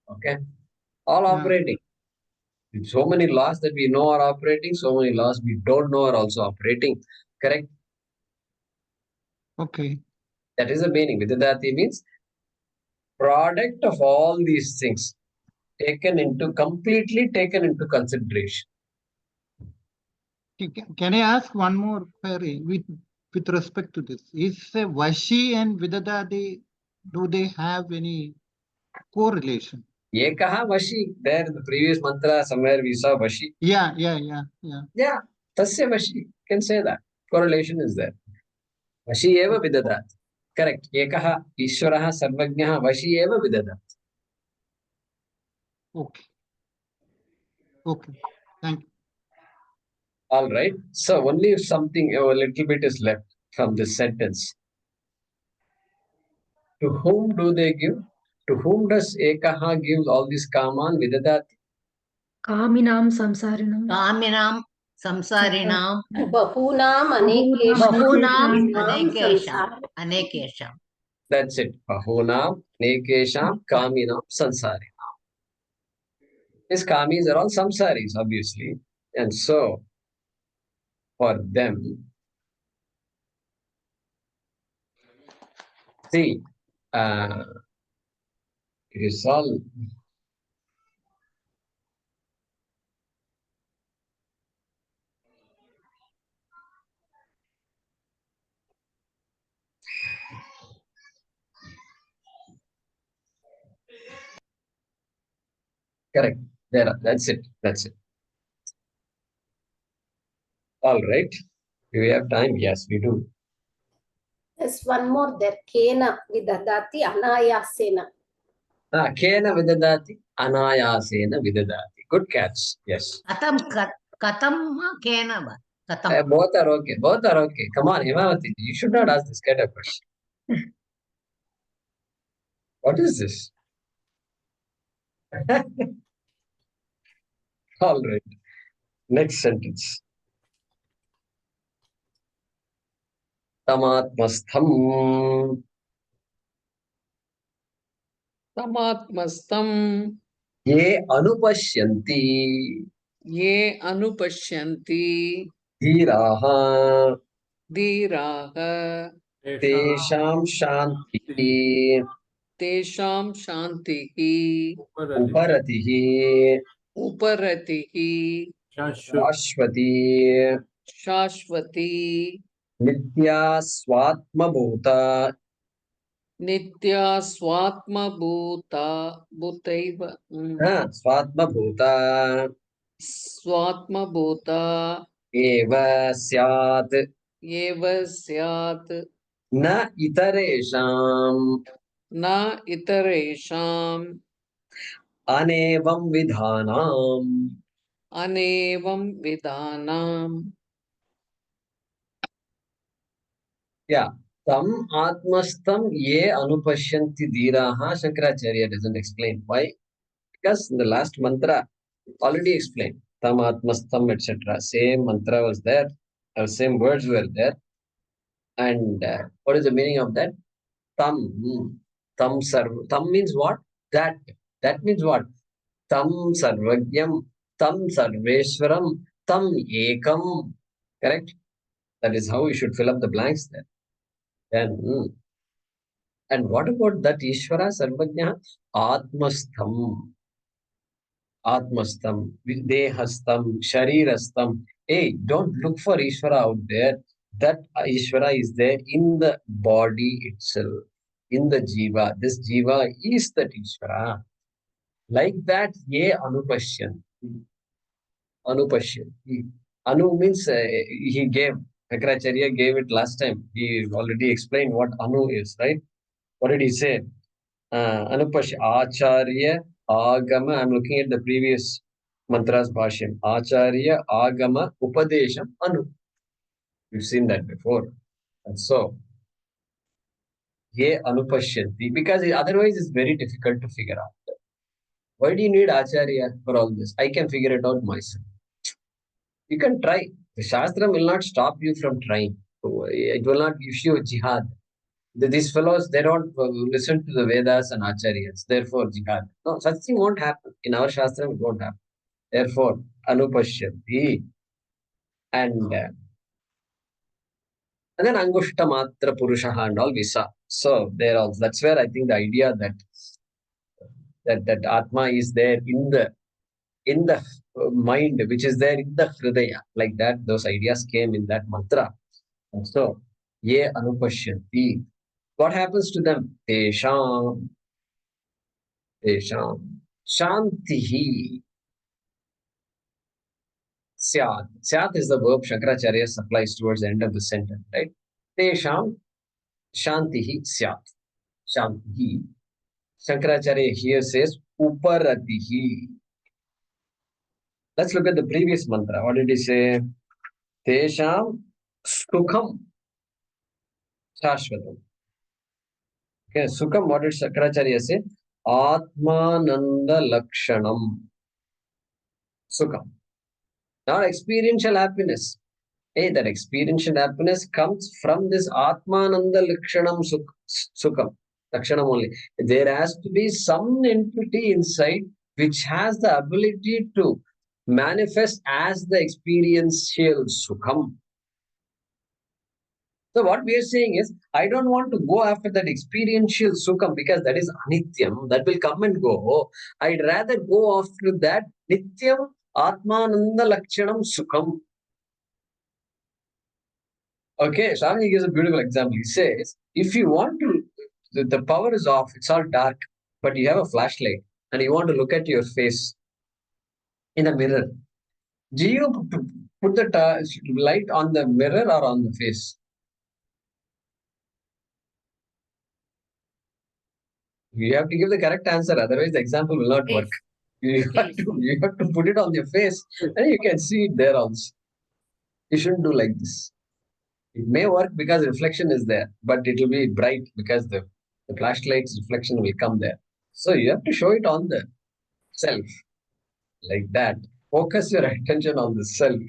Okay? All operating. So many laws that we know are operating, so many laws we don't know are also operating. Correct? Okay. That is the meaning. Vidadati means product of all these things completely taken into consideration. Can I ask one more query with respect to this? Is Vashi and Vidadati, do they have any correlation? Ekaha Vashi. There in the previous mantra, somewhere we saw Vashi. Yeah. Yeah, Tasya Vashi. You can say that. Correlation is there. Vashi eva vidadati. Correct. Ekaha Ishwaraha Sarvajnaha Vashi eva vidadati. Okay. Thank you. All right. So only if something a little bit is left from this sentence. To whom do they give? To whom does Ekaha give all this kaman vidadati? Kaminam samsarinam. Kaminam samsarinam. Bahunam anekesham. Bahunam Bahunam anekesham. Anekesham. That's it. Bahunam, nekesham, kaminam, sansari. These kamis are all samsaris, obviously. And so, for them, see, it is all correct. That's it. All right. Do we have time? Yes, we do. There's one more there. Kena vidadati anayasena. Kena vidadati, anayasena vidadati. Good catch. Yes. Katam kena va? Katam. Both are okay. Both are okay. Come on, Himavati. You should not ask this kind of question. What is this? All right. Next sentence. Tamatmastham. Tamatmastam Ye anupashyanti. ye anupashyanti Dhiraha. dhiraha Tesham shanti. tesham shantihi Uparatihi. uparatihi Shashwati. shashvati Nitya swatmabhuta. nitya swatma bhuta bhutaiva Swatmabhuta. swatma bhuta Eva syat. eva syat Na itaresham. na itaresham Anevam vidhanam. anevam vidhanam. Yeah. Tam atmastam ye anupashyanti dhiraha. Shankaracharya doesn't explain. Why? Because in the last mantra already explained. Tam atmastam, etc. Same mantra was there. Same words were there. And what is the meaning of that? Tam. Tam sarv. Tam means what? That. That means what? Tam sarvajnam. Tam sarveshwaram. Tam ekam. Correct? That is how you should fill up the blanks there. Then, and what about that Ishvara Sarvajna? Atmastham. Atmastham. Dehastham. Sharirastham. Hey, don't look for Ishvara out there. That Ishvara is there in the body itself, in the Jiva. This Jiva is that Ishvara. Like that, ye anupashyan. Anupashyan. Anu means he gave. Shankaracharya gave it last time. He already explained what Anu is, right? What did he say? Acharya Agama. I'm looking at the previous mantras Bhaashyam. Acharya Agama Upadesham Anu. We've seen that before. And so, Ye Anupashyanti, because otherwise it's very difficult to figure out. Why do you need Acharya for all this? I can figure it out myself. You can try. The Shastra will not stop you from trying. It will not give you a jihad. These fellows, they don't listen to the Vedas and Acharyas. Therefore, jihad. No, such thing won't happen. In our Shastra, it won't happen. Therefore, Anupashyanti. And then Angushta Matra Purushaha and all we saw. So, there also. That's where I think the idea that Atma is there in the mind, which is there in the Hridaya. Like that, those ideas came in that mantra. And so, Ye Anupashyanti. What happens to them? Tesham. Shantihi. Syat. Syat is the verb Shankaracharya supplies towards the end of the sentence, right? Tesham Shantihi Syat. Shantihi. Shankaracharya here says Uparatihi. Let's look at the previous mantra. What did he say? Tesham Sukham Shashvatam. Okay, Sukham, what did Shankaracharya say? Atmananda Lakshanam. Sukham. Not experiential happiness. Hey, that experiential happiness comes from this Atmananda Lakshanam Sukham. Lakshanam only. There has to be some entity inside which has the ability to manifest as the experiential Sukham. So what we are saying is, I don't want to go after that experiential Sukham because that is Anityam, that will come and go. I'd rather go after that Nityam Atmananda Lakshanam Sukham. Okay, Swami gives a beautiful example. He says, if you want to, the power is off, it's all dark, but you have a flashlight and you want to look at your face in a mirror. Do you put the light on the mirror or on the face? You have to give the correct answer, otherwise the example will not work. You have to put it on your face and you can see it there also. You shouldn't do like this. It may work because reflection is there, but it will be bright because the flashlight's reflection will come there. So you have to show it on the self like that. Focus your attention on the self.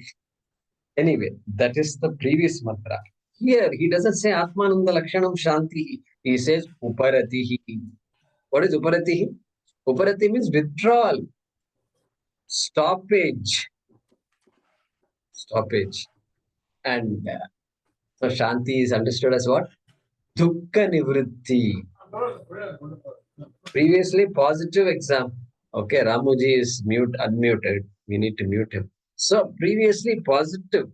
Anyway, that is the previous mantra. Here, he doesn't say Atmananda Lakshanam Shanti. He says Uparatihi. What is Uparatihi? Uparati means withdrawal, stoppage. Stoppage. And so Shanti is understood as what? Dukkha Nivritti. Previously, positive exam. Okay, Ramuji is unmuted. We need to mute him. So, previously, positive.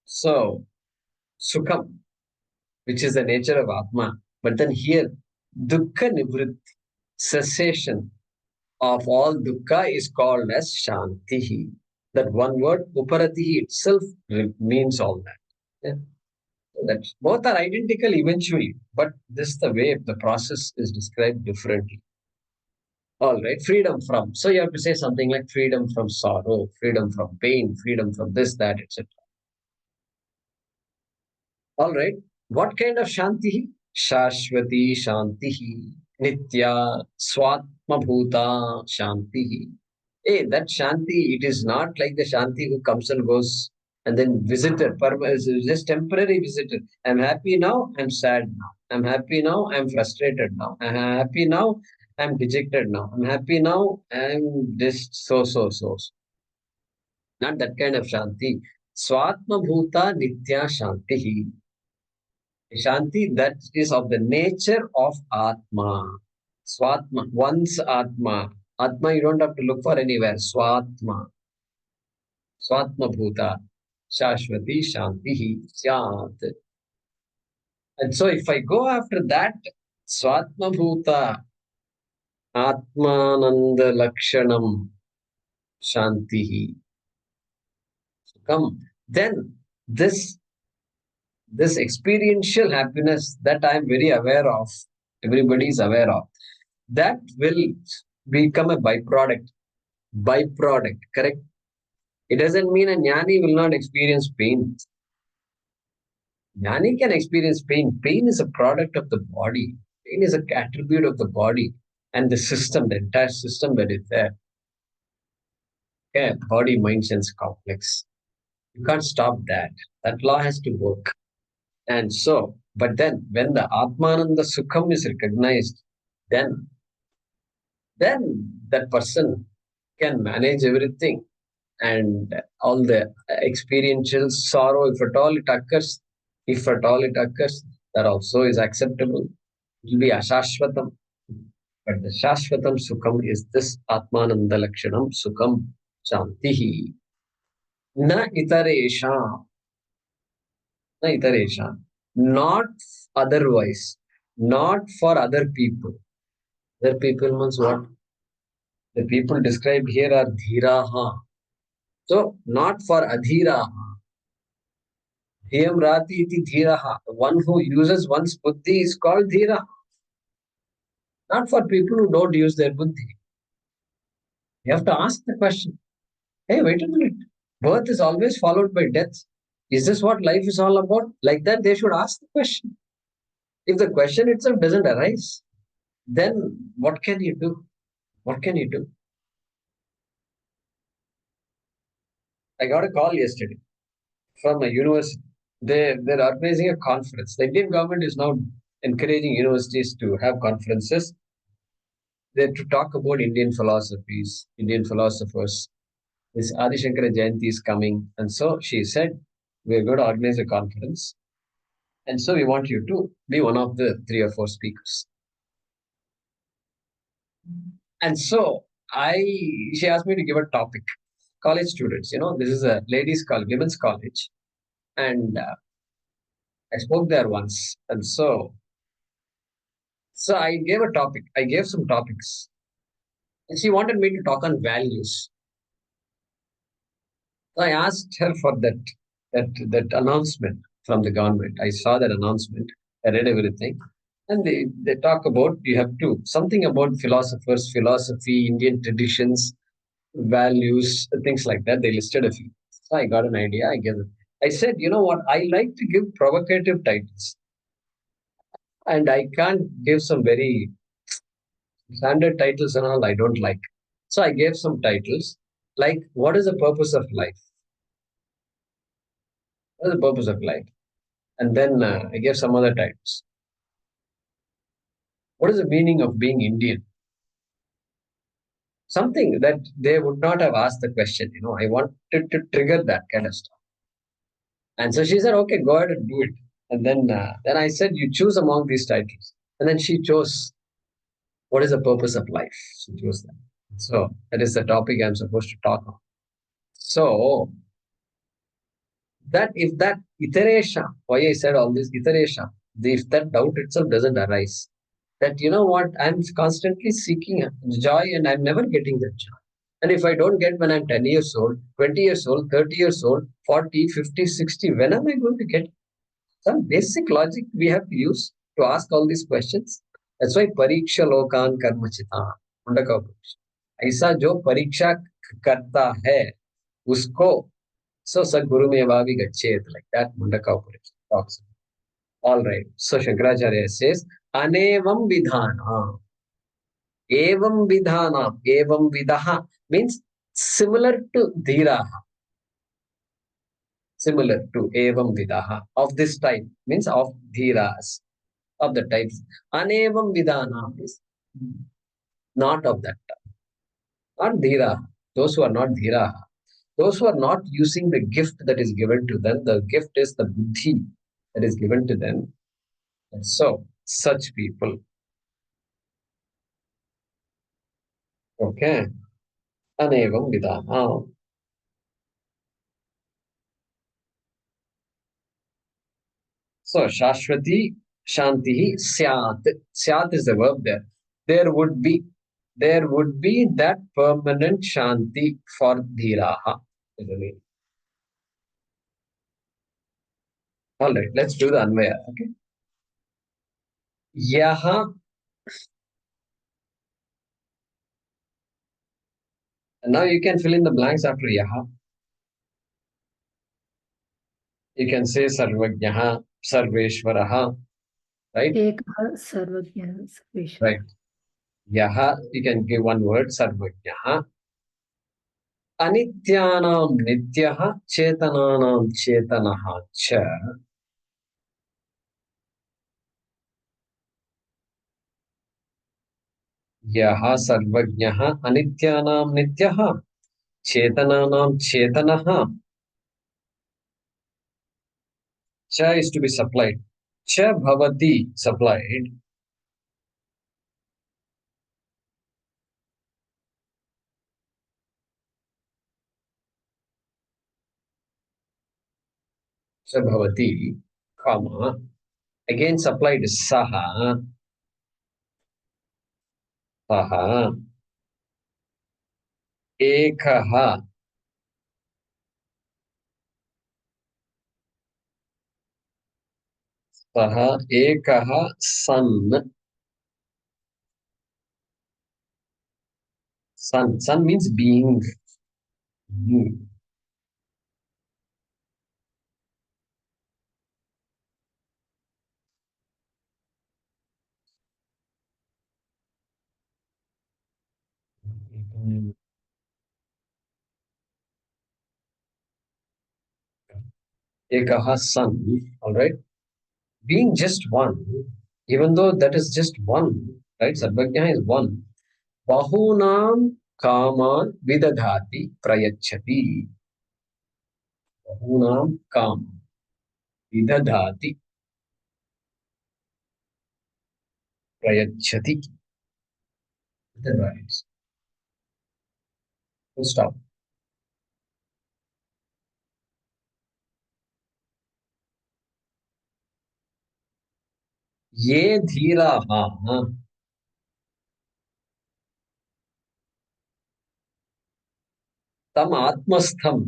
So, Sukham, which is the nature of Atma. But then here, Dukkha Nivritti, cessation of all dukkha is called as Shantihi. That one word, Uparatihi itself means all that. Yeah. So that both are identical eventually, but this the way the process is described differently. All right, freedom from. So you have to say something like freedom from sorrow, freedom from pain, freedom from this, that, etc. All right, what kind of Shanti? Shashwati Shanti, Nitya, Swatma Bhuta Shanti. Hey, that Shanti, it is not like the Shanti who comes and goes and then visitor, just temporary visitor. I'm happy now, I'm sad now. I'm happy now, I'm frustrated now. I'm happy now, I'm dejected now. I'm happy now, I'm just so. Not that kind of Shanti. Swatma Bhuta Nitya Shanti. Shanti that is of the nature of Atma. Swatma, one's Atma. Atma, you don't have to look for anywhere. Swatma. Swatma Bhuta. Shashwati Shantihi Syat. And so if I go after that, Swatma Bhuta Atmananda Lakshanam Shantihi. Come. Then this experiential happiness that I am very aware of, everybody is aware of, that will become a byproduct. Byproduct, correct? It doesn't mean a jnani will not experience pain. Jnani can experience pain. Pain is a product of the body. Pain is an attribute of the body and the system, the entire system that is there. Okay, body, mind, sense complex. You can't stop that. That law has to work. And so, but then when the Atmananda Sukham is recognized, then that person can manage everything and all the experiential sorrow, if at all it occurs, that also is acceptable. It will be ashashvatam. But the shashvatam sukham is this Atmananda Lakshanam Sukham Shantihi. Na itaresha. Na itaresha. Not otherwise. Not for other people. Other people means what? The people described here are dhiraha. So, not for adhiraha. Dhiyam rati iti dhiraha. The one who uses one's buddhi is called dhiraha. Not for people who don't use their buddhi. You have to ask the question. Hey, wait a minute. Birth is always followed by death. Is this what life is all about? Like that, they should ask the question. If the question itself doesn't arise, then what can you do? What can you do? I got a call yesterday from a university. They're organizing a conference. The Indian government is now encouraging universities to have conferences. They're to talk about Indian philosophies, Indian philosophers. This Adi Shankara Jayanti is coming. And so she said, we're going to organize a conference. And so we want you to be one of the 3 or 4 speakers. And so she asked me to give a topic. College students, this is a ladies' college, women's college. And I spoke there once. And so I gave a topic. I gave some topics. And she wanted me to talk on values. So I asked her for that announcement from the government. I saw that announcement. I read everything. And they talk about, you have to, something about philosophers, philosophy, Indian traditions, values, things like that. They listed a few. So I got an idea. I said, you know what? I like to give provocative titles, and I can't give some very standard titles and all. I don't like. So I gave some titles like, "What is the purpose of life? What is the purpose of life?" And then I gave some other titles. What is the meaning of being Indian? Something that they would not have asked the question. I wanted to trigger that kind of stuff. And so she said, "Okay, go ahead and do it." And then I said, "You choose among these titles." And then she chose, "What is the purpose of life?" She chose that. So that is the topic I'm supposed to talk on. So that if that iteration, why I said all this iteration, if that doubt itself doesn't arise, that I'm constantly seeking joy and I'm never getting that joy. And if I don't get when I'm 10 years old, 20 years old, 30 years old, 40, 50, 60, when am I going to get? Some basic logic we have to use to ask all these questions. That's why pariksha lokan karmachita. ऐसा जो परीक्षा करता है उसको so Sadguru Mevavi Gachet, like that Mundaka Upanishad talks. All right. So Shankaracharya says, Anevam Vidhana. Evam Vidhana. Evam Vidaha means similar to Dhiraha. Similar to Evam Vidaha. Of this type means of Dhiras. Of the types. Anevam Vidhana is not of that type. Not Dhiraha. Those who are not Dhiraha. Those who are not using the gift that is given to them, the gift is the buddhi that is given to them. And so, such people, okay, anevam vidana. So, Shashwati Shantihi Syat. Syat is the verb there. There would be that permanent Shanti for Dhiraha. All right, let's do the Anvaya. Okay. Yaha. And now you can fill in the blanks after Yaha. You can say Sarvajnaha, Sarveshwaraha, right? Ekah Sarvajnah Sarveshwara. Right. Yaha, you can give one word, Sarvajnaha. Anityanam Nityaha, Chetananam Chetanaha Cha. Yaha Sarvajnaha, Anityanam Nityaha, Chetananam Chetanaha. Cha is to be supplied. Cha Bhavati supplied. Cha Bhavati, comma. Again supplied Saha. Saha. Ekaha. Saha Ekaha San. Sun. Sun means being. Ekaha Sun. All right. Being just one, even though that is just one, right? Sarvajna is one. Bahunam kaman vidadhati prayachati. Bahunam kam vidadhati prayachati. Right. Full stop. Ye dhiraha. Tam atmastham.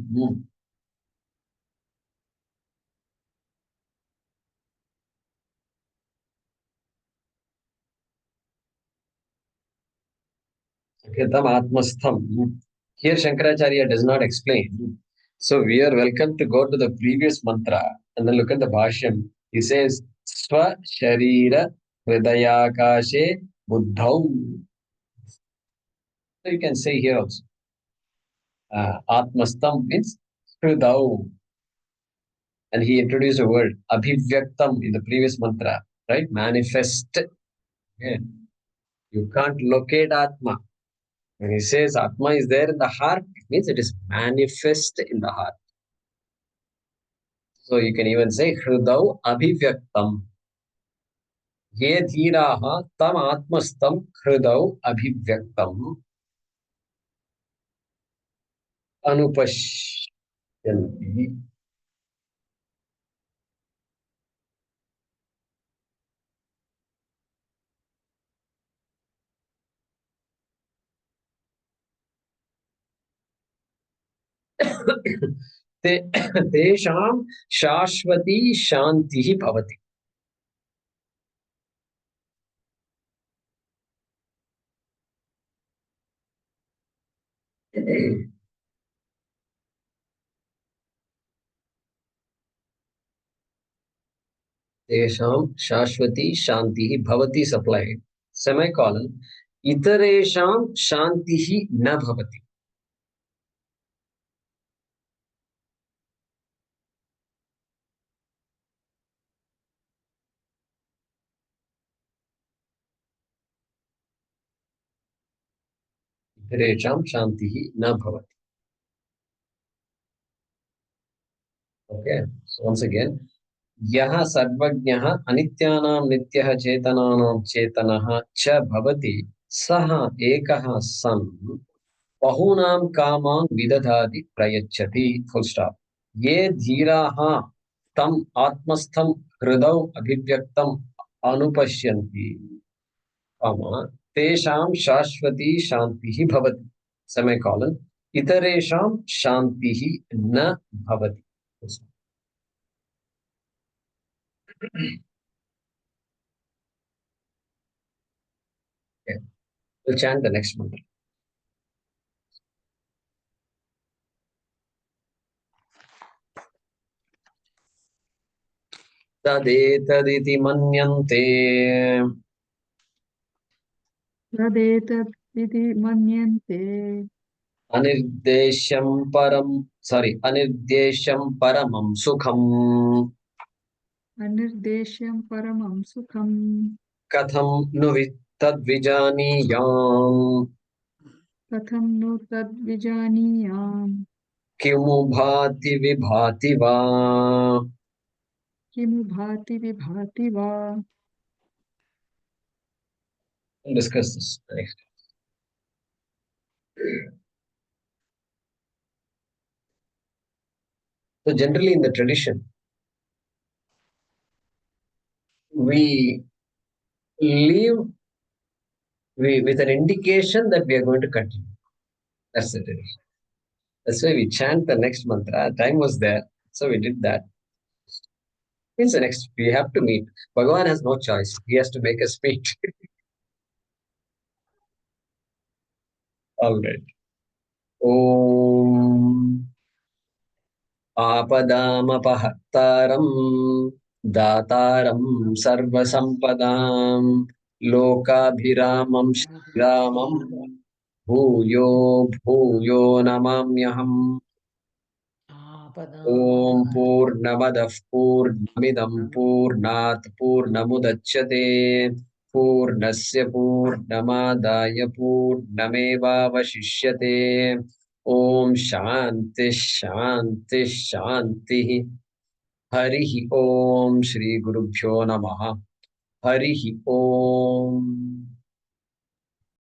Okay, tam atmastham. Here Shankaracharya does not explain. So we are welcome to go to the previous mantra and then look at the Bhaashyam. He says, Swa Sharira Hridayakashe Buddhau. So you can say here also. Atmastam means Hridau. And he introduced a word, Abhivyaktam, in the previous mantra, right? Manifest. Okay. You can't locate Atma. When he says Atma is there in the heart, it means it is manifest in the heart. So you can even say Hridau Abhivyaktam. Ye dhiraha tam atmastam hridau abhivyaktam anupashyanti. Tesham shashvati shantihi bhavati. Tesham shashvati shantihi bhavati supplied. Semicolon. Itaresham shantihi na bhavati. Itaresham shantihi na bhavati. Okay. So once again, यः सर्वज्ञः अनित्यानां नित्यः चेतनानां चेतनः च भवति सः एकः सन् बहूनां कामान् विदधाति प्रयच्छति. Full stop. ये धीराः तम् आत्मस्थं हृदौ अभिव्यक्तम् अनुपश्यन्ति तेषां शाश्वती शान्तिः भवति. सेमिकोलन्. इतरेषां शान्तिः न भवति. Okay. We'll chant the next mantra. तदेतदिति मन्यन्ते तदेतदिति मन्यन्ते अनिर्देश्यं परमं सुखम् अनिर्देश्यं परमं सुखम् कथं नु तद्विजानीयाम् कथं नु तद्विजानीयाम् किमु भाति विभाति वा. किमु भाति विभाति वा. We'll discuss this next. So generally in the tradition, we leave with an indication that we are going to continue. That's the tradition. That's why we chant the next mantra. Time was there, so we did that. Means the next, we have to meet. Bhagavan has no choice. He has to make us meet. All right. Om Apadamapahataram Dataram Sarvasampadam Lokabhiramam Shriramam Bhuyo Bhuyo Namamyaham. Om Purnamadah Purnamidam Purnat Purnamudachyate Purnasya Purnamadaya Purnamevavashishyate. Om Shanti Shanti Shanti. Harihi Om Shri Gurubhyo Namaha. Harihi Om.